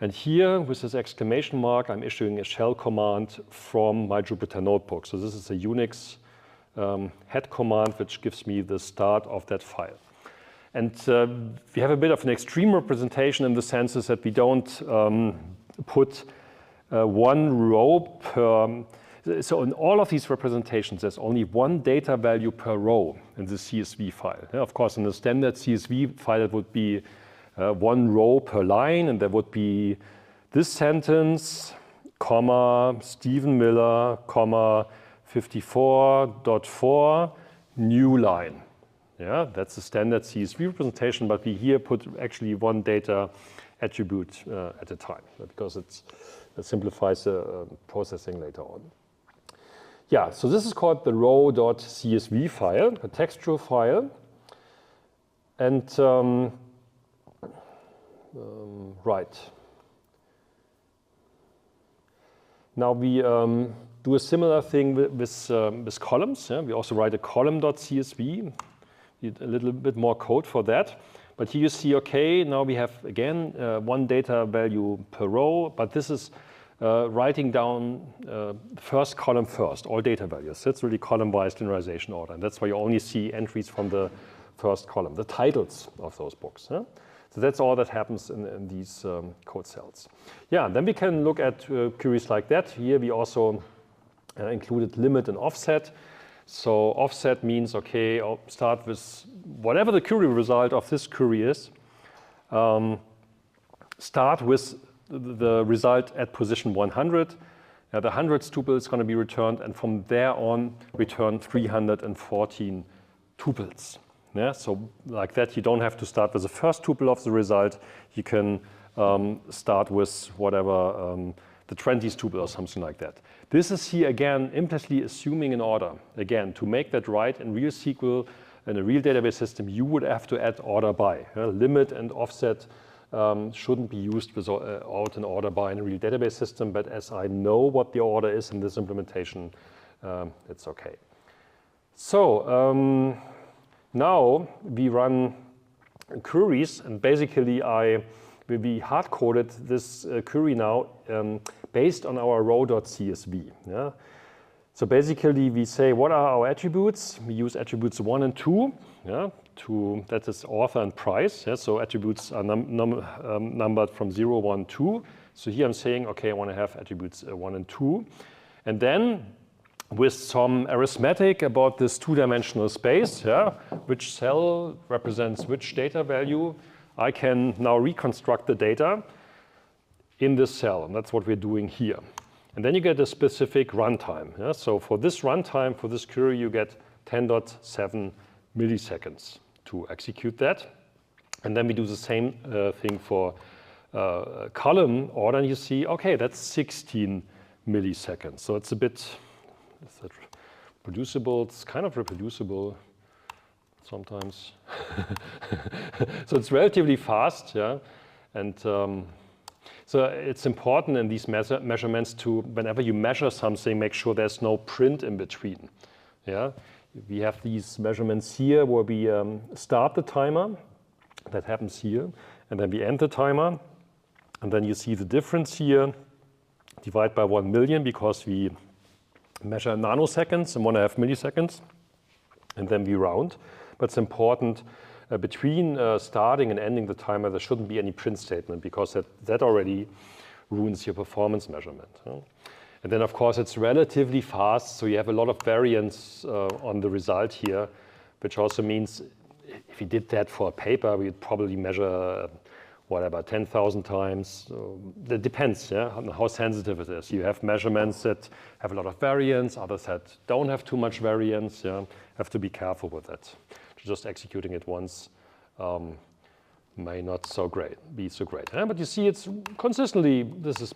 And here, with this exclamation mark, I'm issuing a shell command from my Jupyter Notebook. So this is a Unix head command, which gives me the start of that file. And we have a bit of an extreme representation in the sense that we don't put 1 row per. So in all of these representations, there's only 1 data value per row in the CSV file. Yeah, of course, in a standard CSV file, it would be 1 row per line, and there would be this sentence, comma, Stephen Miller, comma, 54.4, new line. Yeah, that's the standard CSV representation, but we here put actually 1 data attribute at a time, because it simplifies the processing later on. Yeah, so this is called the row.csv file, a textual file. And right. Now we do a similar thing with columns. Yeah? We also write a column.csv. Need a little bit more code for that. But here you see, okay, now we have, again, 1 data value per row. But this is writing down first column first, all data values. That's really column-wise linearization order. And that's why you only see entries from the first column, the titles of those books. Huh? So that's all that happens in these code cells. Yeah, then we can look at queries like that. Here we also included limit and offset. So offset means, okay, I'll start with whatever the query result of this query is. Start with the result at position 100. The 100th tuple is going to be returned, and from there on, return 314 tuples. Yeah, so like that, you don't have to start with the first tuple of the result. You can start with whatever the 20th tuple or something like that. This is here again implicitly assuming an order. Again, to make that right in real SQL in a real database system, you would have to add order by. Limit and offset shouldn't be used without an order by in a real database system, but as I know what the order is in this implementation, it's okay. So now we run queries, and basically we hard-coded this query now based on our row.csv. Yeah? So basically we say what are our attributes? We use attributes 1 and 2. Yeah? That is author and price. Yeah? So attributes are numbered from 0, 1, 2. So here I'm saying, okay, I want to have attributes 1 and 2. And then with some arithmetic about this two-dimensional space, yeah, which cell represents which data value, I can now reconstruct the data in this cell, and that's what we're doing here. And then you get a specific runtime. Yeah? So for this runtime, for this query, you get 10.7 milliseconds to execute that. And then we do the same thing for column order, and you see, okay, that's 16 milliseconds. So it's a bit, is that reproducible? It's kind of reproducible sometimes. So it's relatively fast, yeah. And so it's important in these measurements to, whenever you measure something, make sure there's no print in between. Yeah, we have these measurements here where we start the timer. That happens here, and then we end the timer, and then you see the difference here. Divide by 1 million because we measure nanoseconds and 1.5 milliseconds, and then we round. But it's important between starting and ending the timer, there shouldn't be any print statement because that already ruins your performance measurement. Huh? And then, of course, it's relatively fast, so you have a lot of variance on the result here, which also means if we did that for a paper, we'd probably measure whatever, 10,000 times. So that depends, yeah, on how sensitive it is. You have measurements that have a lot of variance, others that don't have too much variance. Yeah, have to be careful with that. Just executing it once may not be so great. Yeah? But you see, it's consistently, this is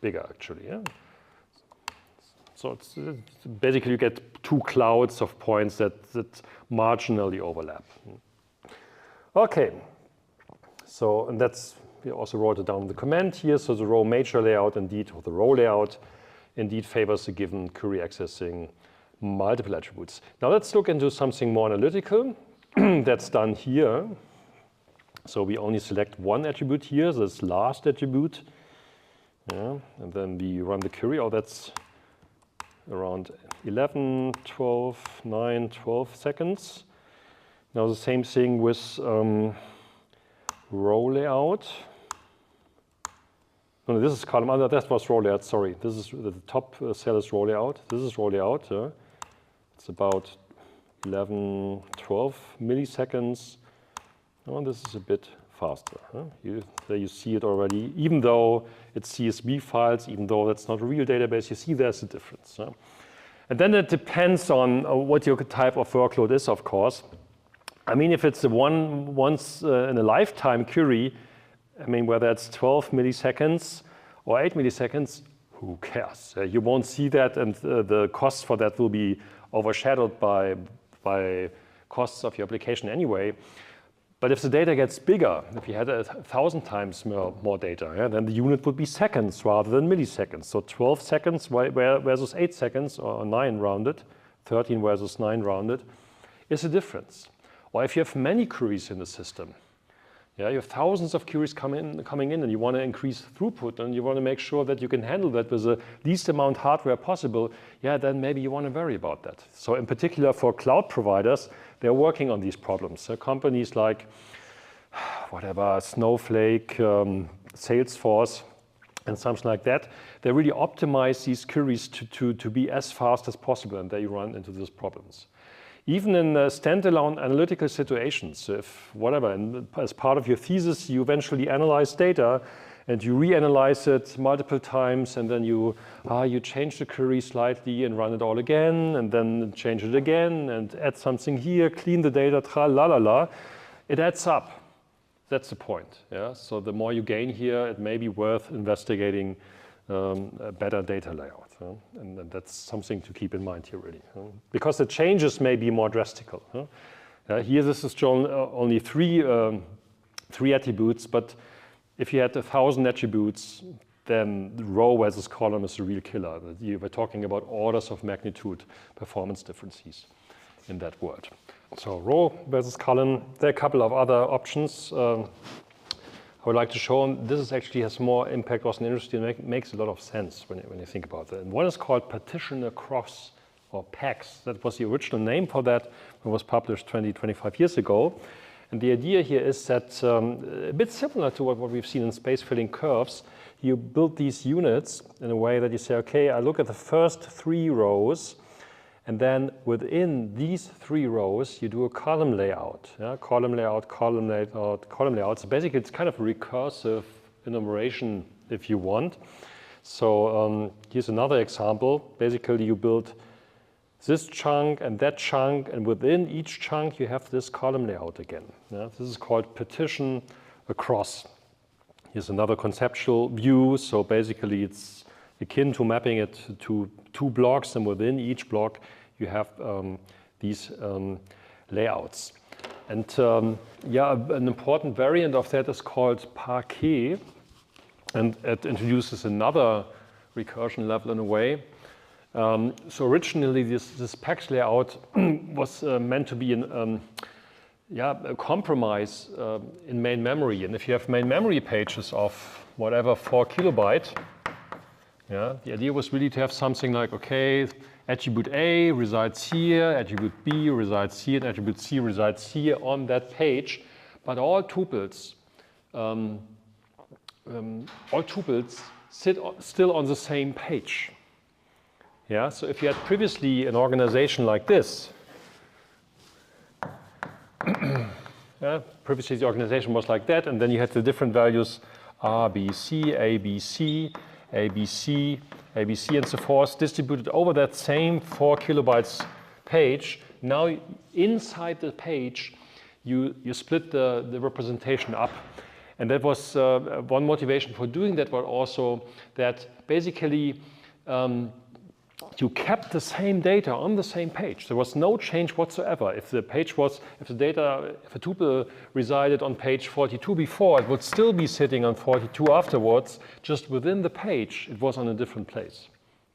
bigger actually. Yeah? So it's basically you get two clouds of points that marginally overlap. Okay. So, and that's, we also wrote it down in the comment here. So the row major layout indeed, or the row layout indeed favors the given query accessing multiple attributes. Now let's look into something more analytical. That's done here. So we only select one attribute here, this last attribute. Yeah, and then we run the query. Oh, that's around 11, 12, 9, 12 seconds. Now the same thing with row layout. No, this is column. Oh, that was row layout. Sorry, this is the top cell is row layout. This is row layout. It's about 11, 12 milliseconds. Oh, this is a bit faster. There you see it already. Even though it's CSV files, even though that's not a real database, you see there's a difference. And then it depends on what your type of workload is, of course. I mean, if it's a once in a lifetime query, I mean, whether it's 12 milliseconds or 8 milliseconds, who cares? You won't see that, and the costs for that will be overshadowed by costs of your application anyway. But if the data gets bigger, if you had 1,000 times more data, yeah, then the unit would be seconds rather than milliseconds. So 12 seconds versus 8 seconds, or 9 rounded, 13 versus 9 rounded, is a difference. Or if you have many queries in the system, yeah, you have thousands of queries coming in, and you want to increase throughput, and you want to make sure that you can handle that with the least amount of hardware possible, yeah, then maybe you want to worry about that. So in particular for cloud providers, they're working on these problems. So companies like, whatever, Snowflake, Salesforce, and something like that, they really optimize these queries to be as fast as possible, and they run into these problems. Even in standalone analytical situations, if whatever, as part of your thesis, you eventually analyze data and you reanalyze it multiple times, and then you change the query slightly and run it all again, and then change it again, and add something here, clean the data, tra-la-la-la. It adds up. That's the point. Yeah? So the more you gain here, it may be worth investigating a better data layout. And that's something to keep in mind here, really. Because the changes may be more drastical. Here this is shown only three attributes, but if you had 1,000 attributes, then the row versus column is the real killer. You were talking about orders of magnitude performance differences in that word. So row versus column. There are a couple of other options I would like to show. This is actually has more impact, was interesting, makes a lot of sense when you think about that. And one is called partition across, or PAX. That was the original name for that. It was published 25 years ago. And the idea here is that a bit similar to what we've seen in space filling curves, you build these units in a way that you say, okay, I look at the first 3 rows, and then within these 3 rows, you do a column layout. Yeah? Column layout, column layout, column layout. So basically, it's kind of a recursive enumeration if you want. So here's another example. Basically, you build this chunk, and within each chunk, you have this column layout again. Yeah? This is called partition across. Here's another conceptual view. So basically, it's akin to mapping it to 2 blocks, and within each block, you have these layouts. And yeah, an important variant of that is called Parquet, and it introduces another recursion level in a way. So originally, this PAX layout was meant to be a compromise in main memory. And if you have main memory pages of whatever 4 kilobyte, yeah, the idea was really to have something like, okay, attribute A resides here, attribute B resides here, and attribute C resides here on that page, but all tuples sit still on the same page. Yeah, so if you had previously an organization like this, yeah, previously the organization was like that, and then you had the different values A, B, C, A, B, C, A, B, C, A, B, C, and so forth, distributed over that same 4 kilobytes page. Now inside the page, you split the representation up. And that was one motivation for doing that, but also that basically you kept the same data on the same page. There was no change whatsoever. If the tuple resided on page 42 before, it would still be sitting on 42 afterwards. Just within the page, it was on a different place.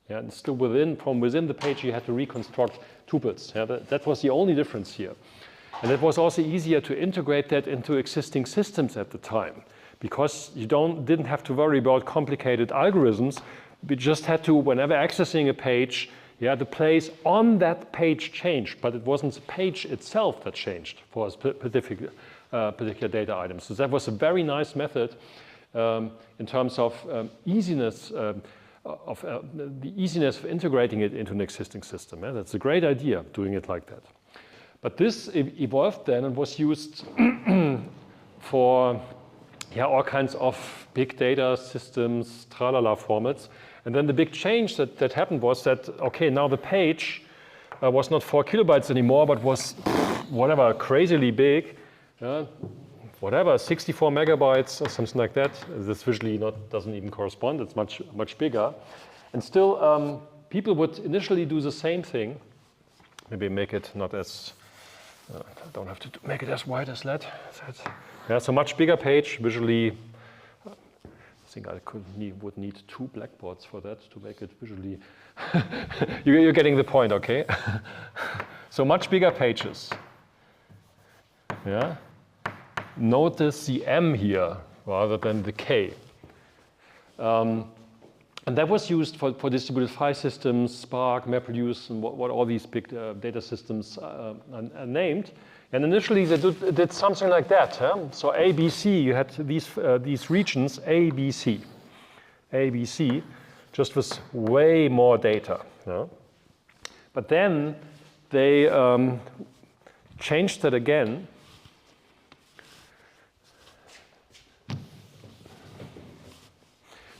Yeah, and still from within the page, you had to reconstruct tuples. Yeah, that was the only difference here. And it was also easier to integrate that into existing systems at the time, because you didn't have to worry about complicated algorithms. We just had to, whenever accessing a page, yeah, the place on that page changed, but it wasn't the page itself that changed for a particular data item. So that was a very nice method in terms of easiness, the easiness of integrating it into an existing system. Yeah? That's a great idea, doing it like that. But this evolved then and was used for all kinds of big data systems, tralala formats. And then the big change that happened was that, okay, now the page was not 4 kilobytes anymore, but was whatever, crazily big, whatever, 64 megabytes or something like that. This visually doesn't even correspond. It's much bigger. And still, people would initially do the same thing. Maybe make it not as, I don't have to make it as wide as that. Yeah, so much bigger page, visually. I think I would need 2 blackboards for that to make it visually. You're getting the point, okay? So much bigger pages. Yeah. Notice the M here rather than the K. And that was used for distributed file systems, Spark, MapReduce, and what all these big data systems are named. And initially, they did something like that. Huh? So ABC, you had these regions, ABC, just with way more data. Yeah? But then they changed that again.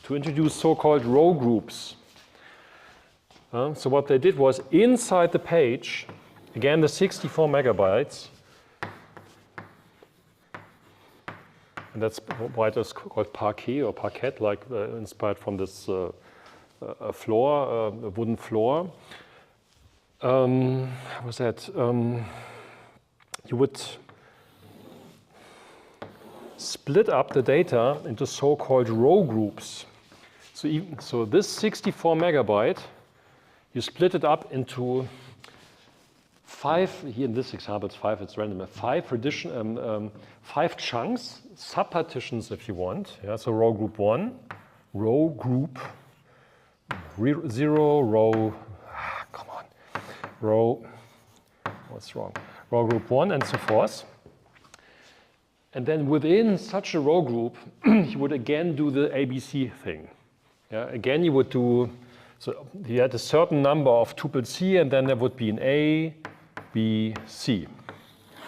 to introduce so-called row groups. So what they did was inside the page, again the 64 megabytes, and that's why it is called parquet or parquet, like inspired from this floor, a wooden floor. How was that? You would split up the data into so-called row groups. So this 64 megabyte, you split it up into 5, here in this example it's 5, it's random, 5 chunks, subpartitions if you want. Yeah, so row group 1, row group 0, row, come on, row, what's wrong? Row group 1 and so forth. And then within such a row group, you would again do the ABC thing. Yeah, again, you would do, so you had a certain number of tuple C, and then there would be an A, B, C.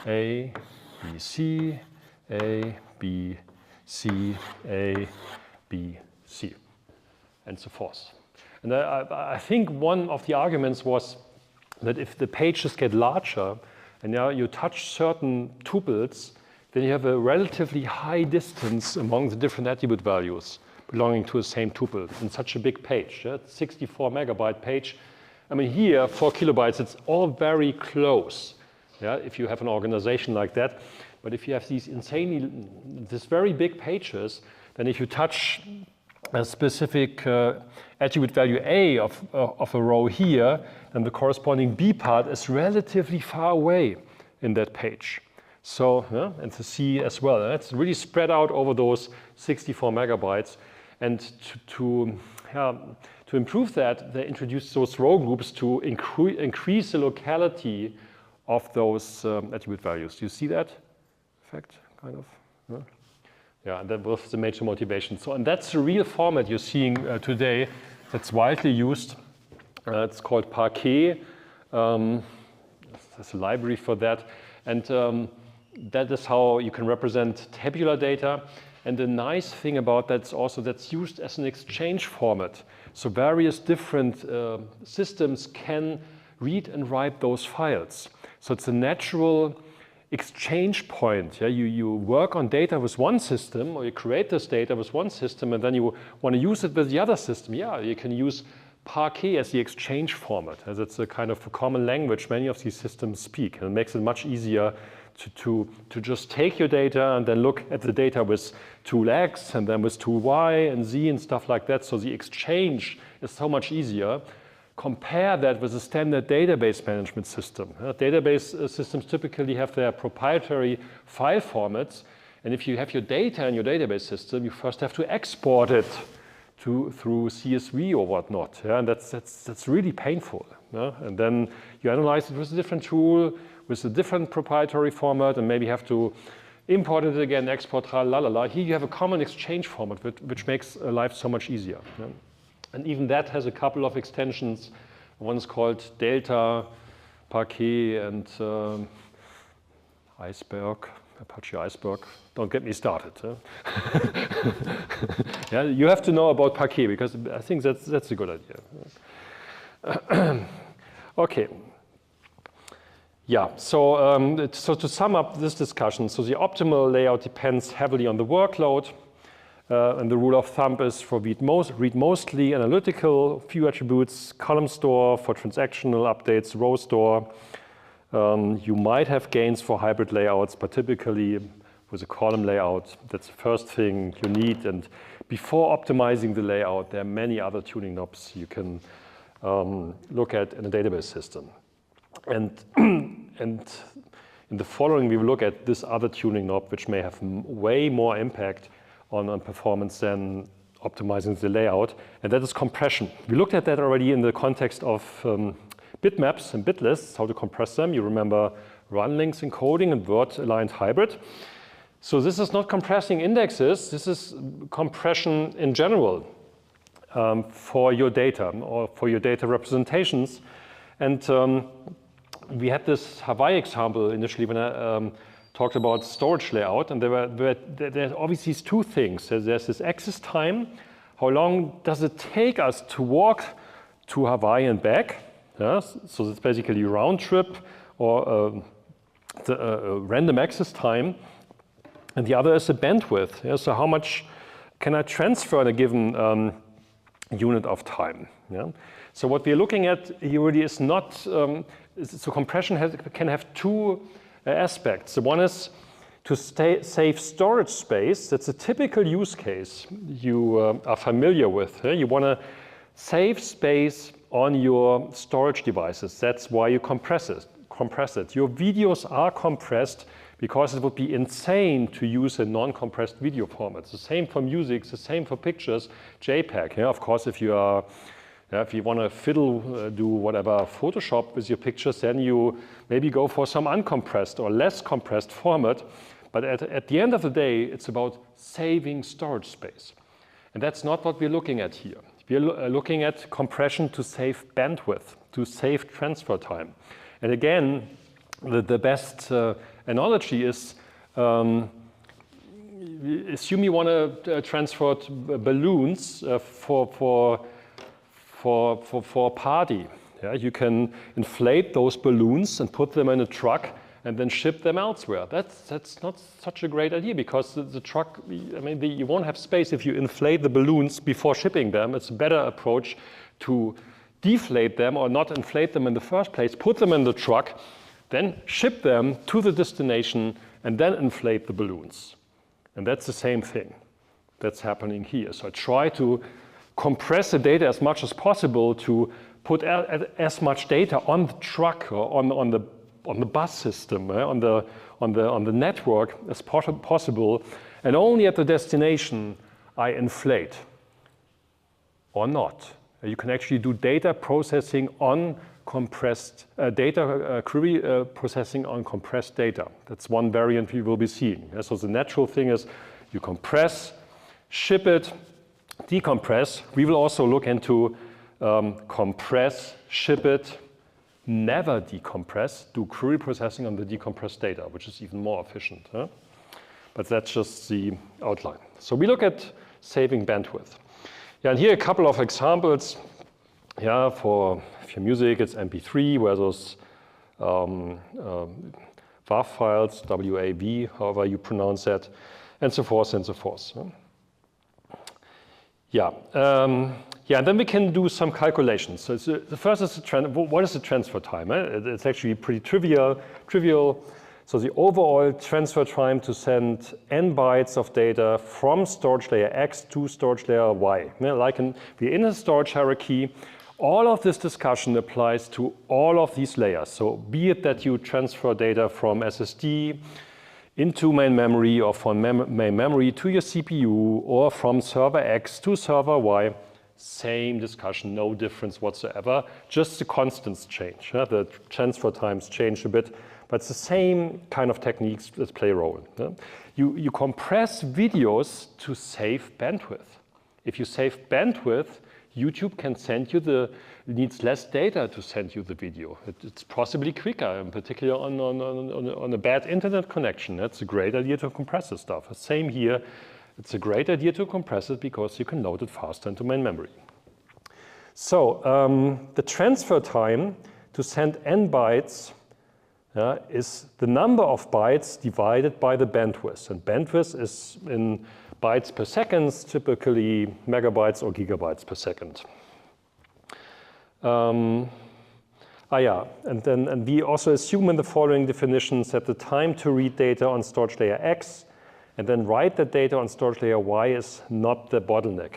A, B, C, A, B, C, A, B, C, and so forth. And I think one of the arguments was that if the pages get larger, and now you touch certain tuples, then you have a relatively high distance among the different attribute values belonging to the same tuple in such a big page. Yeah? 64 megabyte page. I mean, here, 4 kilobytes, it's all very close, yeah, if you have an organization like that. But if you have these these very big pages, then if you touch a specific attribute value A of a row here, then the corresponding B part is relatively far away in that page. So, yeah, and the C as well. It's really spread out over those 64 megabytes. And to improve that, they introduced those row groups to increase the locality of those attribute values. Do you see that effect, kind of? Yeah, that was the major motivation. So, and that's the real format you're seeing today that's widely used. It's called Parquet. There's a library for that. And that is how you can represent tabular data. And the nice thing about that is also that's used as an exchange format. So various different systems can read and write those files. So it's a natural exchange point. Yeah? You work on data with one system, or you create this data with one system, and then you want to use it with the other system. Yeah, you can use Parquet as the exchange format, as it's a kind of a common language many of these systems speak, and it makes it much easier to just take your data and then look at the data with tool X and then with tool Y and Z and stuff like that. So the exchange is so much easier. Compare that with a standard database management system. Database systems typically have their proprietary file formats, and if you have your data in your database system, you first have to export it through CSV or whatnot, yeah? And that's really painful. Yeah? And then you analyze it with a different tool, with a different proprietary format, and maybe have to import it again, export, la. Here you have a common exchange format, which makes life so much easier. Yeah? And even that has a couple of extensions. One is called Delta, Parquet, and Iceberg, Apache Iceberg. Don't get me started. Huh? Yeah, you have to know about Parquet, because I think that's a good idea. Okay. Yeah, so to sum up this discussion, so the optimal layout depends heavily on the workload. And the rule of thumb is for read mostly analytical, few attributes, column store for transactional updates, row store. You might have gains for hybrid layouts, but typically with a column layout, that's the first thing you need. And before optimizing the layout, there are many other tuning knobs you can look at in a database system. And in the following, we will look at this other tuning knob, which may have way more impact on performance than optimizing the layout, and that is compression. We looked at that already in the context of bitmaps and bit lists, how to compress them. You remember run links encoding and word-aligned hybrid. So this is not compressing indexes, this is compression in general for your data or for your data representations. And we had this Hawaii example initially when I talked about storage layout, and there are obviously these two things. There's this access time, how long does it take us to walk to Hawaii and back? So it's basically round trip or the random access time. And the other is the bandwidth. So how much can I transfer in a given unit of time? So what we're looking at here really is not, so compression can have two aspects. The one is to save storage space. That's a typical use case you are familiar with. You want to save space on your storage devices. That's why you compress it. Your videos are compressed because it would be insane to use a non-compressed video format. It's the same for music, it's the same for pictures, JPEG. Of course, if you are, if you want to fiddle, do whatever Photoshop with your pictures, then you maybe go for some uncompressed or less compressed format. But at the end of the day, it's about saving storage space. And that's not what we're looking at here. We're looking at compression to save bandwidth, to save transfer time. And again, the best analogy is, assume you want to transfer balloons for a party. You can inflate those balloons and put them in a truck and then ship them elsewhere. That's not such a great idea because the truck, I mean, you won't have space if you inflate the balloons before shipping them. It's a better approach to deflate them or not inflate them in the first place, put them in the truck, then ship them to the destination and then inflate the balloons. And that's the same thing that's happening here. So I try to compress the data as much as possible to put as much data on the truck or on the bus system, on the network as possible, and only at the destination I inflate or not. You can actually do data processing on compressed query processing on compressed data. That's one variant we will be seeing. So the natural thing is you compress, ship it, decompress. We will also look into compress, ship it, never decompress, do query processing on the decompressed data, which is even more efficient. But that's just the outline. So we look at saving bandwidth. And here a couple of examples. For your music, it's MP3, where those WAV files, WAV, however you pronounce that, and so forth and so forth. And then we can do some calculations. So the first is what is the transfer time? It's actually pretty trivial. So the overall transfer time to send n bytes of data from storage layer X to storage layer Y. Like in a storage hierarchy, all of this discussion applies to all of these layers. So be it that you transfer data from SSD into main memory or from main memory to your CPU or from server X to server Y, same discussion, no difference whatsoever, just the constants change. The transfer times change a bit, but it's the same kind of techniques that play a role. You compress videos to save bandwidth. If you save bandwidth, YouTube can send you it needs less data to send you the video. It's possibly quicker, in particular on a bad internet connection. That's a great idea to compress the stuff. Same here, it's a great idea to compress it because you can load it faster into main memory. So the transfer time to send n bytes is the number of bytes divided by the bandwidth. And bandwidth is in bytes per second, typically megabytes or gigabytes per second. And we also assume in the following definitions that the time to read data on storage layer X and then write the data on storage layer Y is not the bottleneck.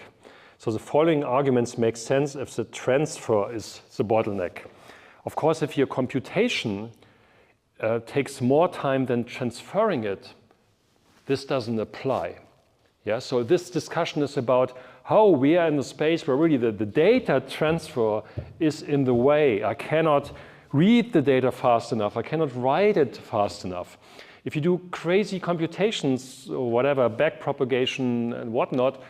So the following arguments make sense if the transfer is the bottleneck. Of course, if your computation takes more time than transferring it, this doesn't apply. So this discussion is about how we are in the space where really the data transfer is in the way. I cannot read the data fast enough. I cannot write it fast enough. If you do crazy computations or whatever, backpropagation and whatnot,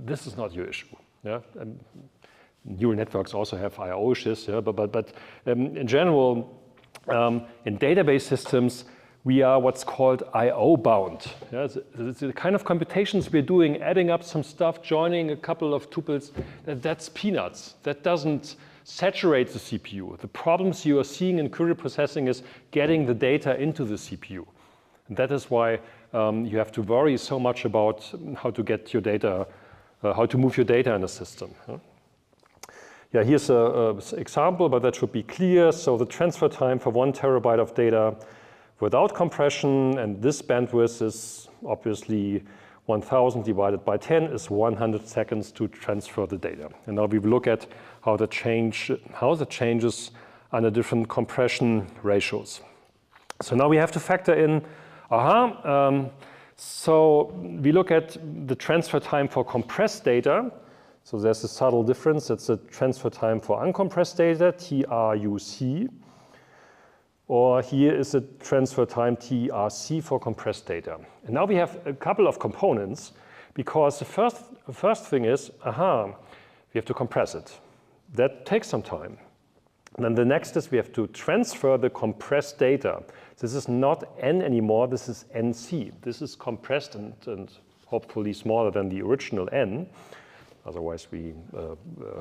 this is not your issue. And neural networks also have I/O issues, but in general, in database systems, we are what's called I/O bound. Yeah, it's the kind of computations we're doing, adding up some stuff, joining a couple of tuples, that's peanuts. That doesn't saturate the CPU. The problems you are seeing in query processing is getting the data into the CPU. And that is why you have to worry so much about how to get your data, how to move your data in a system. Yeah, here's an example, but that should be clear. So the transfer time for 1 terabyte of data without compression, and this bandwidth is obviously 1000 divided by 10 is 100 seconds to transfer the data. And now we will look at how that changes under different compression ratios. So now we have to factor in, so we look at the transfer time for compressed data. So there's a subtle difference. It's the transfer time for uncompressed data, TRUC. Or here is the transfer time, TRC, for compressed data. And now we have a couple of components, because the first thing is, we have to compress it. That takes some time. And then the next is we have to transfer the compressed data. This is not N anymore, this is NC. This is compressed and hopefully smaller than the original N. Otherwise, we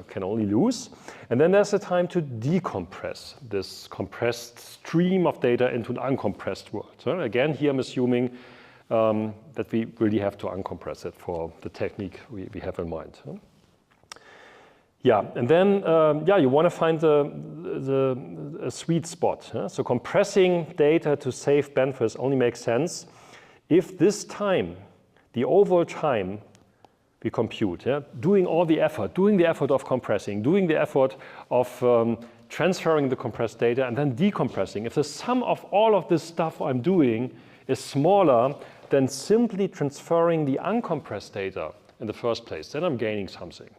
can only lose. And then there's the time to decompress this compressed stream of data into an uncompressed world. So again, here I'm assuming that we really have to uncompress it for the technique we have in mind. Yeah, and then you want to find a sweet spot. So compressing data to save bandwidth only makes sense if this time, the overall time we compute, doing the effort of compressing, doing the effort of transferring the compressed data and then decompressing. If the sum of all of this stuff I'm doing is smaller than simply transferring the uncompressed data in the first place, then I'm gaining something.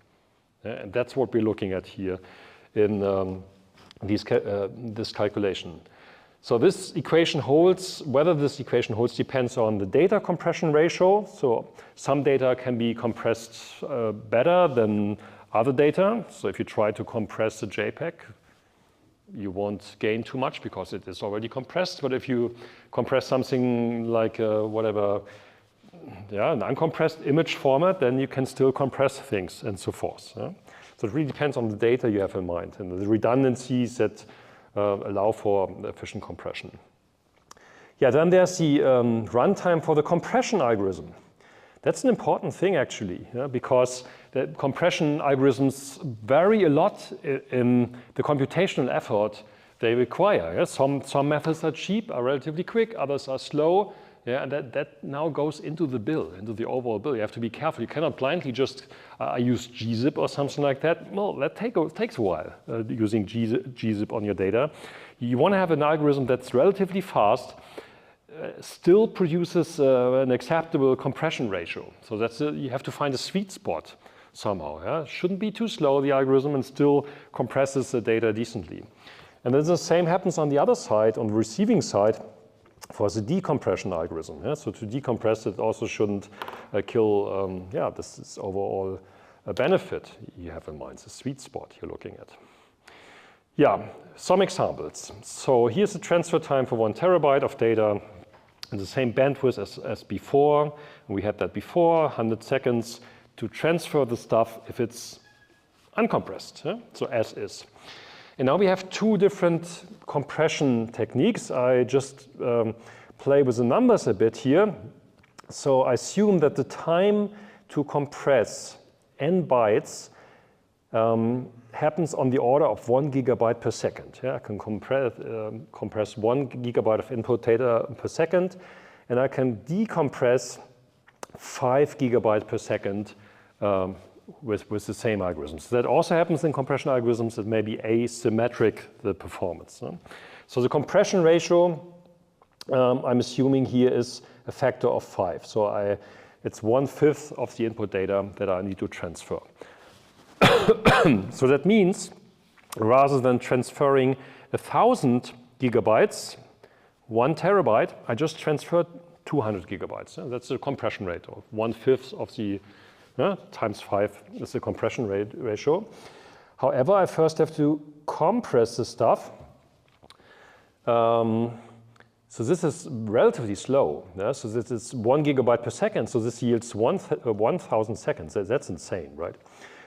And that's what we're looking at here in this calculation. So this equation holds. Whether this equation holds depends on the data compression ratio. So some data can be compressed better than other data. So if you try to compress a JPEG, you won't gain too much because it is already compressed. But if you compress something like an uncompressed image format, then you can still compress things and so forth. So it really depends on the data you have in mind and the redundancies that allow for efficient compression. Yeah, then there's the runtime for the compression algorithm. That's an important thing actually, because the compression algorithms vary a lot in the computational effort they require. Some methods are cheap, are relatively quick, others are slow. Yeah, and that now goes into the bill, into the overall bill. You have to be careful. You cannot blindly just use gzip or something like that. Well, that takes a while, using gzip on your data. You want to have an algorithm that's relatively fast, still produces an acceptable compression ratio. So that's you have to find a sweet spot somehow. Yeah? Shouldn't be too slow, the algorithm, and still compresses the data decently. And then the same happens on the other side, on the receiving side, for the decompression algorithm. Yeah? So to decompress it also shouldn't kill this overall benefit you have in mind, the sweet spot you're looking at. Yeah, some examples. So here's the transfer time for 1 terabyte of data in the same bandwidth as before. We had that before, 100 seconds to transfer the stuff if it's uncompressed, so as is. And now we have two different compression techniques. I just play with the numbers a bit here. So I assume that the time to compress n bytes happens on the order of 1 gigabyte per second. Yeah, I can compress 1 gigabyte of input data per second, and I can decompress 5 gigabytes per second with the same algorithms. That also happens in compression algorithms. It may be asymmetric, the performance. So the compression ratio, I'm assuming here is a factor of 5. So it's 1/5 of the input data that I need to transfer. So that means rather than transferring 1,000 gigabytes, 1 terabyte, I just transferred 200 gigabytes. That's the compression rate of 1/5 of the times 5 is the compression ratio. However, I first have to compress the stuff. So this is relatively slow. Yeah? So this is 1 gigabyte per second. So this yields 1,000 seconds. That's insane, right?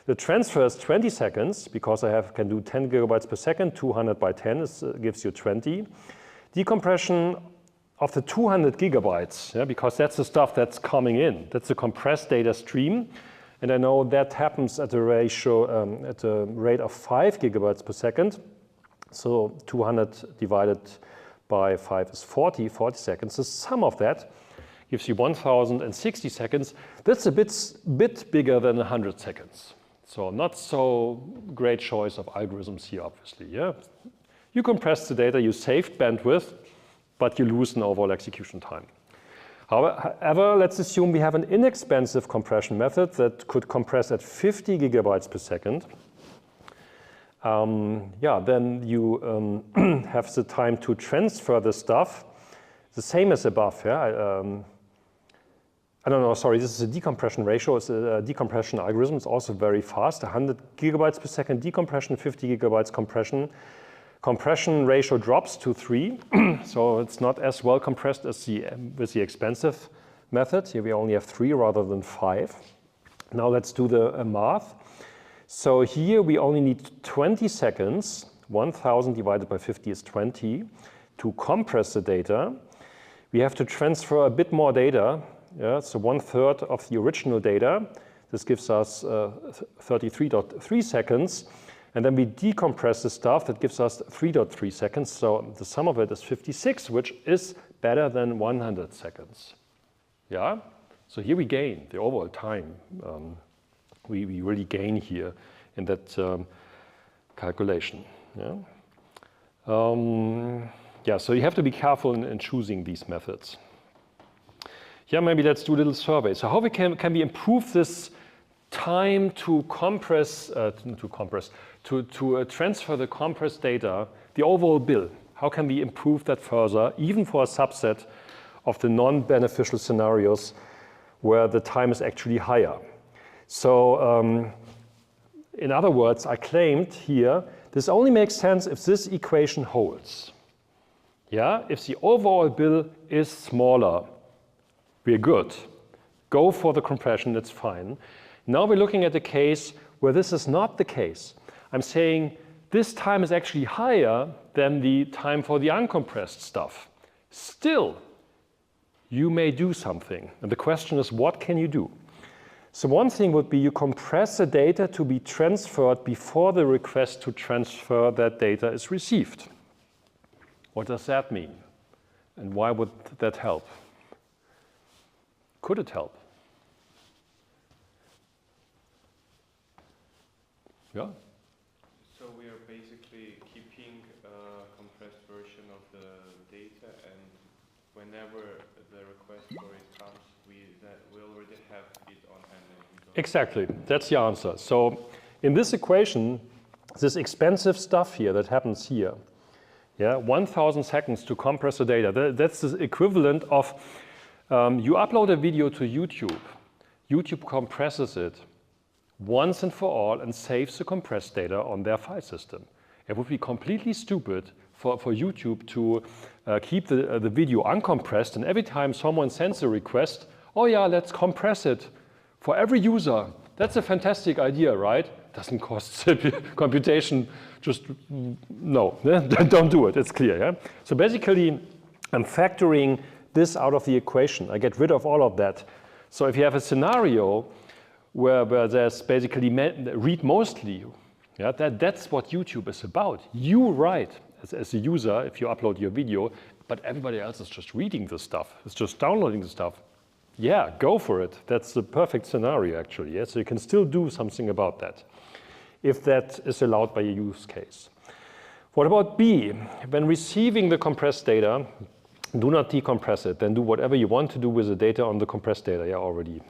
The transfer is 20 seconds because I can do 10 gigabytes per second. 200 by 10 gives you 20. Decompression of the 200 gigabytes, yeah, because that's the stuff that's coming in. That's the compressed data stream. And I know that happens at a ratio, at a rate of 5 gigabytes per second. So 200 divided by 5 is 40 seconds. The sum of that gives you 1,060 seconds. That's a bit bigger than 100 seconds. So not so great choice of algorithms here, obviously. Yeah? You compress the data, you saved bandwidth, but you lose an overall execution time. However, let's assume we have an inexpensive compression method that could compress at 50 gigabytes per second. Yeah, then you have the time to transfer the stuff, the same as above. Yeah, I don't know. Sorry, this is a decompression ratio. It's a decompression algorithm. It's also very fast. 100 gigabytes per second decompression, 50 gigabytes compression. Compression ratio drops to 3, so it's not as well compressed as with the expensive method. Here we only have 3 rather than 5. Now let's do the math. So here we only need 20 seconds, 1,000 divided by 50 is 20, to compress the data. We have to transfer a bit more data, yeah, so 1/3 of the original data. This gives us 33.3 seconds. And then we decompress the stuff, that gives us 3.3 seconds. So the sum of it is 56, which is better than 100 seconds. Yeah? So here we gain the overall time. We really gain here in that calculation. Yeah? Yeah, so you have to be careful in choosing these methods. Yeah, maybe let's do a little survey. So how can we improve this time to compress, to transfer the compressed data, the overall bill? How can we improve that further, even for a subset of the non-beneficial scenarios where the time is actually higher? So in other words, I claimed here, this only makes sense if this equation holds. Yeah, if the overall bill is smaller, we're good. Go for the compression, that's fine. Now we're looking at a case where this is not the case. I'm saying this time is actually higher than the time for the uncompressed stuff. Still, you may do something. And the question is, what can you do? So one thing would be you compress the data to be transferred before the request to transfer that data is received. What does that mean? And why would that help? Could it help? Yeah. So we are basically keeping a compressed version of the data, and whenever the request for it comes, we already have it on hand. Exactly, that's the answer. So in this equation, this expensive stuff here that happens here, yeah, 1,000 seconds to compress the data, that's the equivalent of you upload a video to YouTube. YouTube compresses it once and for all and saves the compressed data on their file system. It would be completely stupid for YouTube to keep the video uncompressed, and every time someone sends a request, oh yeah, let's compress it for every user. That's a fantastic idea, right? Doesn't cost computation, just no, don't do it, it's clear. Yeah? So basically, I'm factoring this out of the equation. I get rid of all of that. So if you have a scenario where there's basically read mostly, yeah, that's what YouTube is about. You write as a user if you upload your video, but everybody else is just reading the stuff. It's just downloading the stuff. Yeah, go for it. That's the perfect scenario, actually. Yeah? So you can still do something about that, if that is allowed by a use case. What about B? When receiving the compressed data, do not decompress it. Then do whatever you want to do with the data on the compressed data. Yeah, already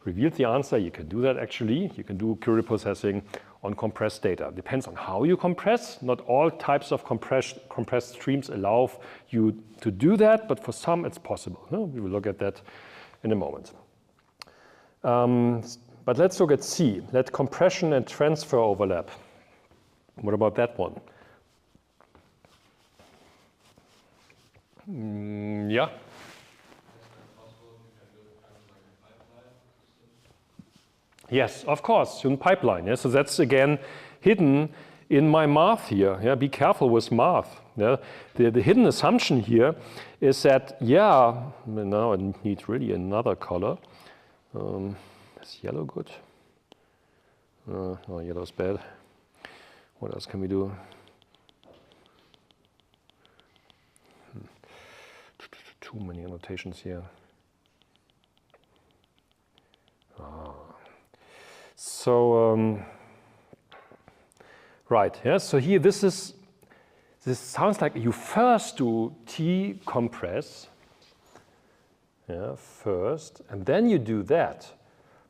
revealed the answer. You can do that, actually. You can do query processing on compressed data. Depends on how you compress. Not all types of compressed streams allow you to do that, but for some it's possible. No? We will look at that in a moment. But let's look at C. Let compression and transfer overlap. What about that one? Yeah. Yes, of course, in pipeline. Yeah? So that's again hidden in my math here. Yeah? Be careful with math. Yeah? The hidden assumption here is that, yeah, now I need really another color. Is yellow good? No, yellow is bad. What else can we do? Too many annotations here. So, right, yeah, so here this sounds like you first do decompress, yeah, first, and then you do that.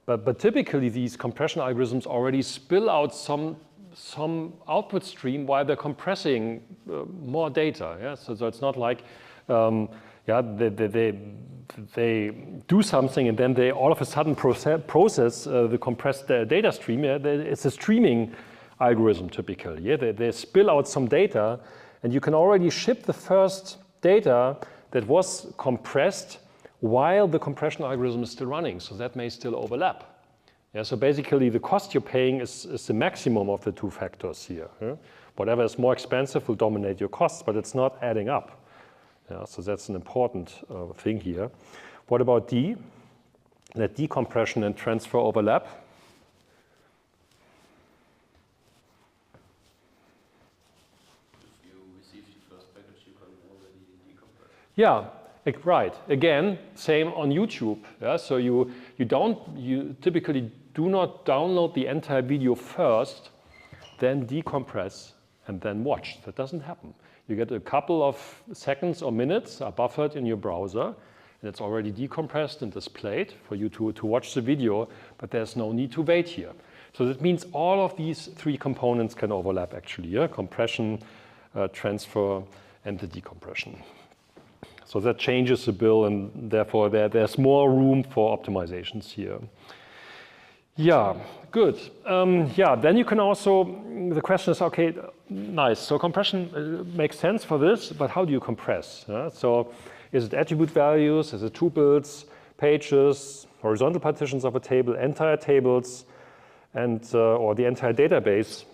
But typically these compression algorithms already spill out some output stream while they're compressing more data, yeah, so it's not like, yeah, they do something and then they all of a sudden process the compressed data stream. Yeah? It's a streaming algorithm typically. Yeah? They spill out some data and you can already ship the first data that was compressed while the compression algorithm is still running. So that may still overlap. Yeah? So basically the cost you're paying is the maximum of the two factors here. Yeah? Whatever is more expensive will dominate your costs, but it's not adding up. Yeah, so that's an important thing here. What about D? Let decompression and transfer overlap. If you receive the first package, you can already decompress. Yeah, right. Again, same on YouTube. Yeah, so you typically do not download the entire video first, then decompress, and then watch. That doesn't happen. You get a couple of seconds or minutes are buffered in your browser, and it's already decompressed and displayed for you to watch the video, but there's no need to wait here. So that means all of these three components can overlap actually, yeah? Compression, transfer, and the decompression. So that changes the bill, and therefore there's more room for optimizations here. Yeah, good. Yeah, then you can also, the question is, okay, nice. So compression makes sense for this, but how do you compress? So is it attribute values, is it tuples, pages, horizontal partitions of a table, entire tables, and or the entire database?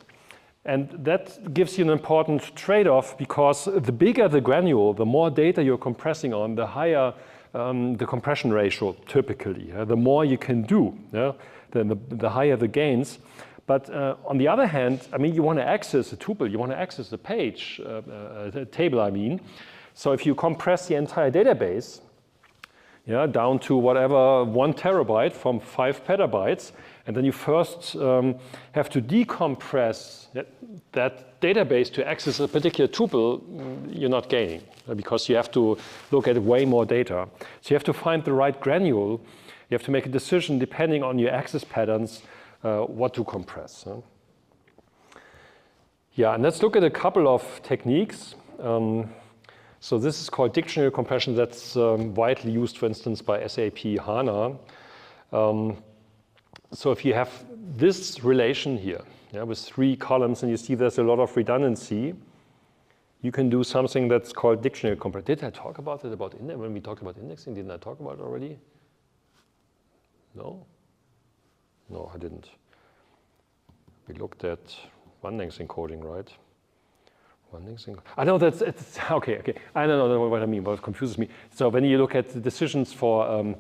And that gives you an important trade-off because the bigger the granule, the more data you're compressing on, the higher the compression ratio typically. The more you can do. Yeah? The higher the gains. But on the other hand, I mean, you want to access a tuple, you want to access a page, a table, I mean. So if you compress the entire database, yeah, down to whatever 1 terabyte from 5 petabytes, and then you first have to decompress that database to access a particular tuple, you're not gaining because you have to look at way more data. So you have to find the right granule. You have to make a decision depending on your access patterns, what to compress. Huh? Yeah, and let's look at a couple of techniques. So this is called dictionary compression. That's widely used, for instance, by SAP HANA. So if you have this relation here, yeah, with 3 columns, and you see there's a lot of redundancy, you can do something that's called dictionary compression. Did I talk about it when we talked about indexing? Didn't I talk about it already? No? No, I didn't. We looked at one-length encoding, right? One-length encoding. I know that's, okay. I don't know what I mean, what confuses me. So when you look at the decisions for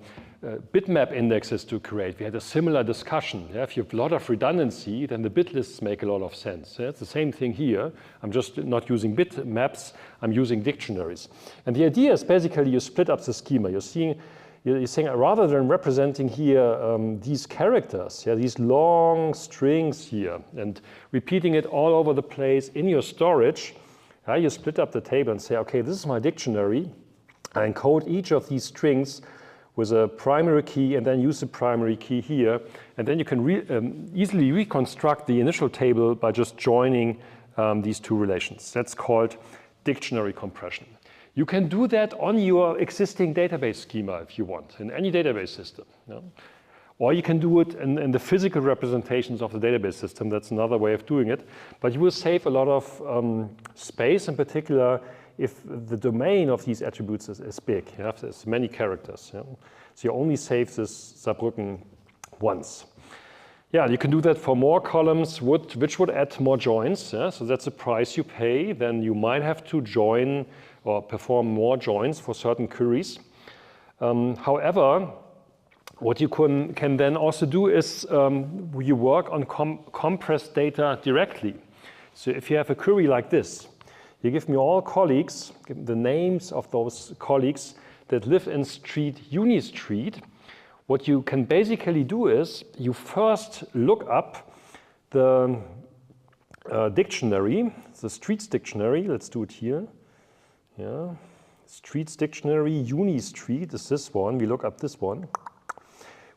bitmap indexes to create, we had a similar discussion. Yeah? If you have a lot of redundancy, then the bit lists make a lot of sense. Yeah? It's the same thing here. I'm just not using bitmaps, I'm using dictionaries. And the idea is basically you split up the schema. You're saying rather than representing here these characters, yeah, these long strings here, and repeating it all over the place in your storage, you split up the table and say, okay, this is my dictionary. I encode each of these strings with a primary key and then use the primary key here. And then you can easily reconstruct the initial table by just joining these two relations. That's called dictionary compression. You can do that on your existing database schema if you want, in any database system. You know? Or you can do it in the physical representations of the database system. That's another way of doing it. But you will save a lot of space, in particular if the domain of these attributes is big. You have there's many characters. Yeah? So you only save this Saarbrücken once. Yeah, you can do that for more columns, which would add more joins. Yeah? So that's the price you pay. Then you might have to join or perform more joins for certain queries. However, what you can then also do is you work on compressed data directly. So if you have a query like this, you give me all colleagues, the names of those colleagues that live in street Unistreet. What you can basically do is you first look up the dictionary, the streets dictionary. Let's do it here. Yeah, streets dictionary, Unistreet is this one. We look up this one.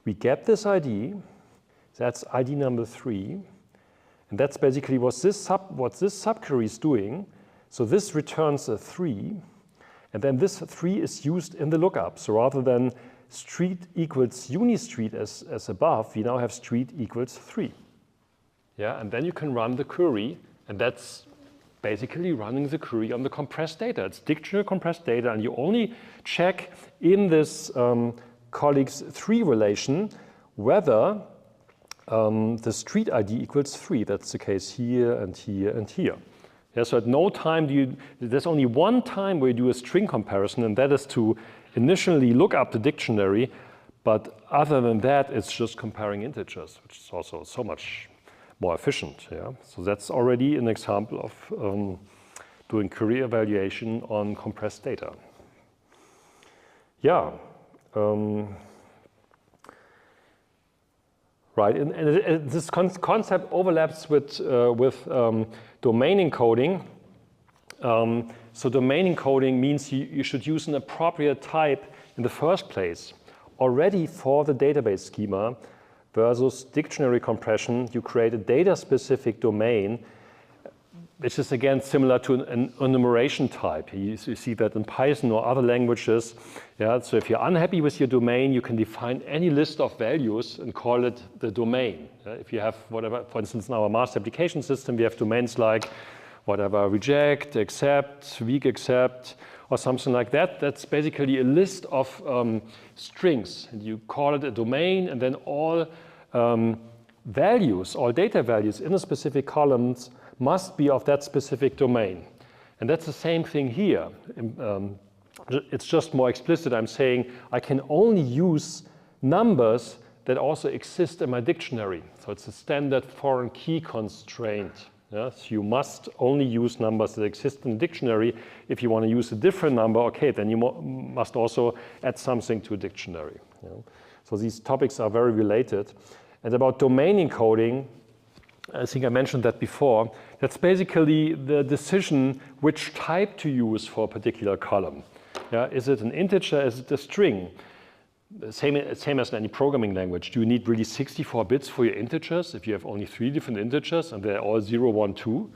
We get this ID. That's ID number 3. And that's basically what this subquery is doing. So this returns a 3. And then this 3 is used in the lookup. So rather than street equals Unistreet as above, we now have street equals 3. Yeah, and then you can run the query, and that's basically running the query on the compressed data. It's dictionary compressed data, and you only check in this colleagues 3 relation whether the street ID equals 3. That's the case here and here and here. Yeah, so at no time there's only one time where you do a string comparison, and that is to initially look up the dictionary, but other than that, it's just comparing integers, which is also so much more efficient. Yeah? So that's already an example of doing query evaluation on compressed data. Yeah. Right, and this concept overlaps with domain encoding. So domain encoding means you should use an appropriate type in the first place. Already for the database schema versus dictionary compression, you create a data-specific domain, which is again similar to an enumeration type. You see that in Python or other languages. Yeah, so if you're unhappy with your domain, you can define any list of values and call it the domain. If you have whatever, for instance, in our master application system, we have domains like whatever, reject, accept, weak accept, or something like that. That's basically a list of strings, and you call it a domain, and then all values, all data values in the specific columns must be of that specific domain. And that's the same thing here. It's just more explicit. I'm saying I can only use numbers that also exist in my dictionary. So it's a standard foreign key constraint. Yeah? So you must only use numbers that exist in the dictionary. If you want to use a different number, okay, then you must also add something to a dictionary. You know? So these topics are very related. And about domain encoding, I think I mentioned that before. That's basically the decision which type to use for a particular column. Yeah, is it an integer? Is it a string? Same as in any programming language. Do you need really 64 bits for your integers if you have only 3 different integers and they're all 0, 1, 2?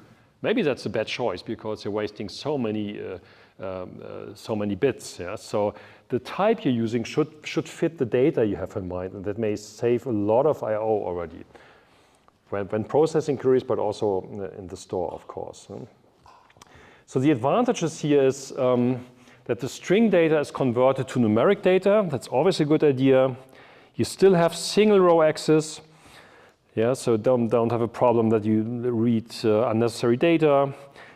Maybe that's a bad choice because you're wasting so many bits. Yeah? So the type you're using should fit the data you have in mind, and that may save a lot of I/O already. When processing queries, but also in the store, of course. So the advantages here is that the string data is converted to numeric data. That's always a good idea. You still have single row access. Yeah, so don't have a problem that you read unnecessary data.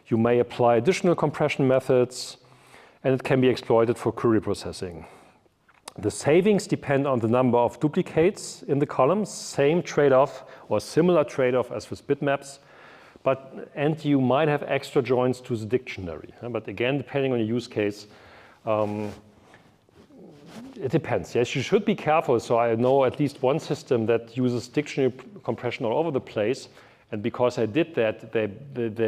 You may apply additional compression methods, and it can be exploited for query processing. The savings depend on the number of duplicates in the columns, same trade-off or similar trade-off as with bitmaps, and you might have extra joins to the dictionary. But again, depending on your use case, it depends. Yes, you should be careful. So I know at least one system that uses dictionary compression all over the place, and because I did that, they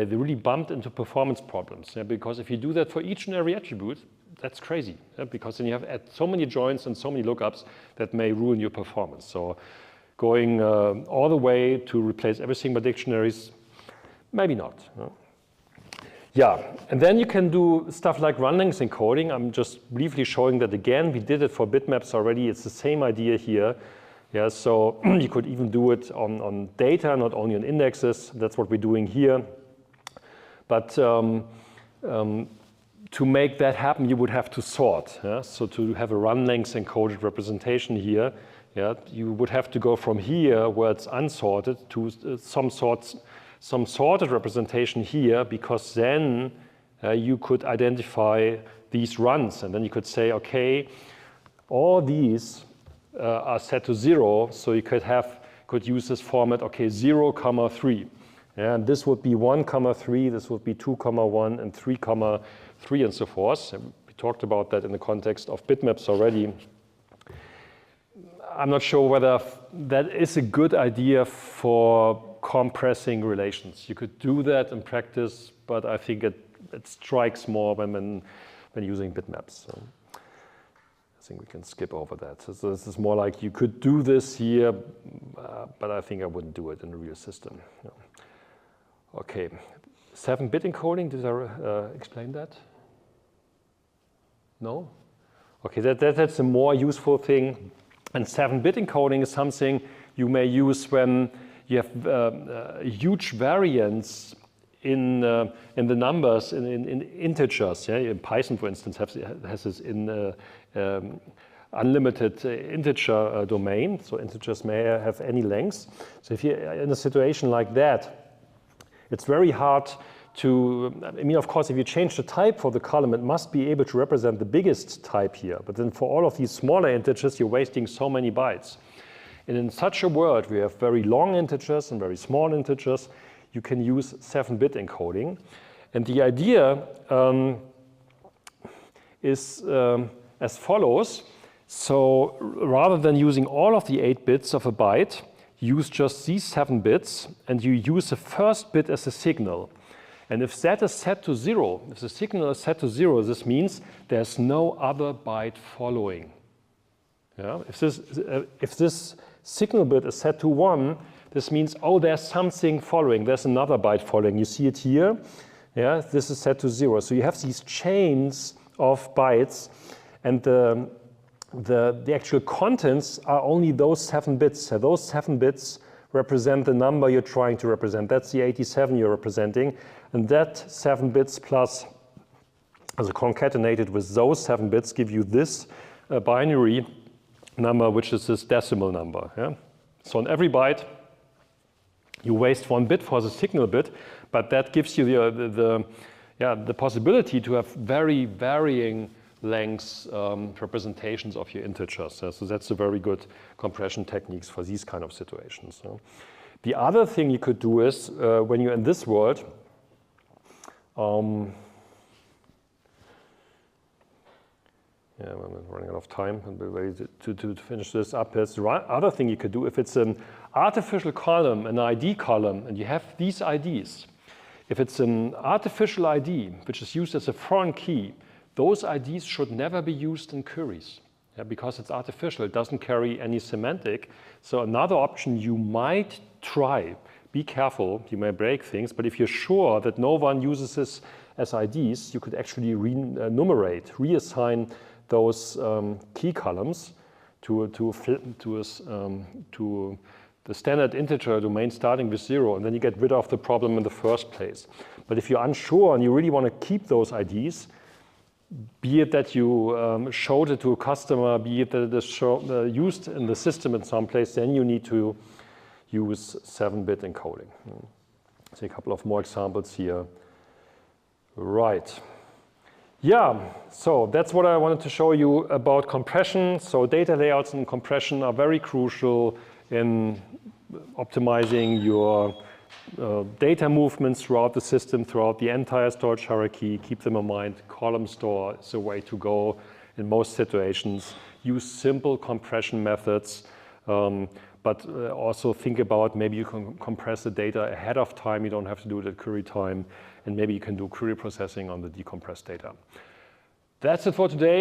really bumped into performance problems. Yeah? Because if you do that for each and every attribute, that's crazy, because then you have so many joins and so many lookups that may ruin your performance. So going all the way to replace everything by dictionaries, maybe not. Yeah, and then you can do stuff like run length encoding. I'm just briefly showing that again. We did it for bitmaps already. It's the same idea here. Yeah, so you could even do it on data, not only on indexes. That's what we're doing here. But to make that happen, you would have to sort. Yeah? So to have a run length encoded representation here, yeah, you would have to go from here where it's unsorted to some sorted representation here, because then you could identify these runs, and then you could say, okay, all these are set to 0, so you could use this format, okay, 0, 3. Yeah, and this would be 1, 3, this would be 2, 1, and 3, 3, and so forth. And we talked about that in the context of bitmaps already. I'm not sure whether that is a good idea for compressing relations. You could do that in practice, but I think it strikes more when using bitmaps. So I think we can skip over that. So this is more like you could do this here, but I think I wouldn't do it in a real system. No. Okay, 7-bit encoding, did I explain that? No? Okay, that's a more useful thing. And 7-bit encoding is something you may use when you have huge variance in the numbers, in integers. Yeah? Python, for instance, has this in unlimited integer domain. So integers may have any length. So if you're in a situation like that, it's very hard to, I mean, of course, if you change the type for the column, it must be able to represent the biggest type here. But then for all of these smaller integers, you're wasting so many bytes. And in such a world, we have very long integers and very small integers. You can use 7-bit encoding. And the idea is as follows. So rather than using all of the 8 bits of a byte, use just these 7 bits, and you use the first bit as a signal. And if that is set to 0, if the signal is set to 0, this means there's no other byte following. Yeah? If this signal bit is set to 1, this means, oh, there's something following. There's another byte following. You see it here. Yeah? This is set to 0. So you have these chains of bytes, and the actual contents are only those 7 bits. So those 7 bits represent the number you're trying to represent. That's the 87 you're representing. And that 7 bits plus, as concatenated with those 7 bits, give you this binary number, which is this decimal number. Yeah? So on every byte, you waste 1 bit for the signal bit, but that gives you the possibility to have very varying lengths representations of your integers. So that's a very good compression techniques for these kind of situations. So the other thing you could do is when you're in this world, I'm running out of time and we're ready to finish this up. There's the other thing you could do if it's an artificial column, an ID column, and you have these IDs. If it's an artificial ID, which is used as a foreign key, those IDs should never be used in queries, yeah, because it's artificial. It doesn't carry any semantic. So another option you might try, be careful, you may break things, but if you're sure that no one uses this as IDs, you could actually reassign those key columns to the standard integer domain starting with 0, and then you get rid of the problem in the first place. But if you're unsure and you really want to keep those IDs, be it that you showed it to a customer, be it that it is used in the system in some place, then you need to use 7-bit encoding. See a couple of more examples here. Right. Yeah, so that's what I wanted to show you about compression. So data layouts and compression are very crucial in optimizing your data movements throughout the system, throughout the entire storage hierarchy. Keep them in mind. Column store is the way to go in most situations. Use simple compression methods, but also think about maybe you can compress the data ahead of time. You don't have to do it at query time, and maybe you can do query processing on the decompressed data. That's it for today.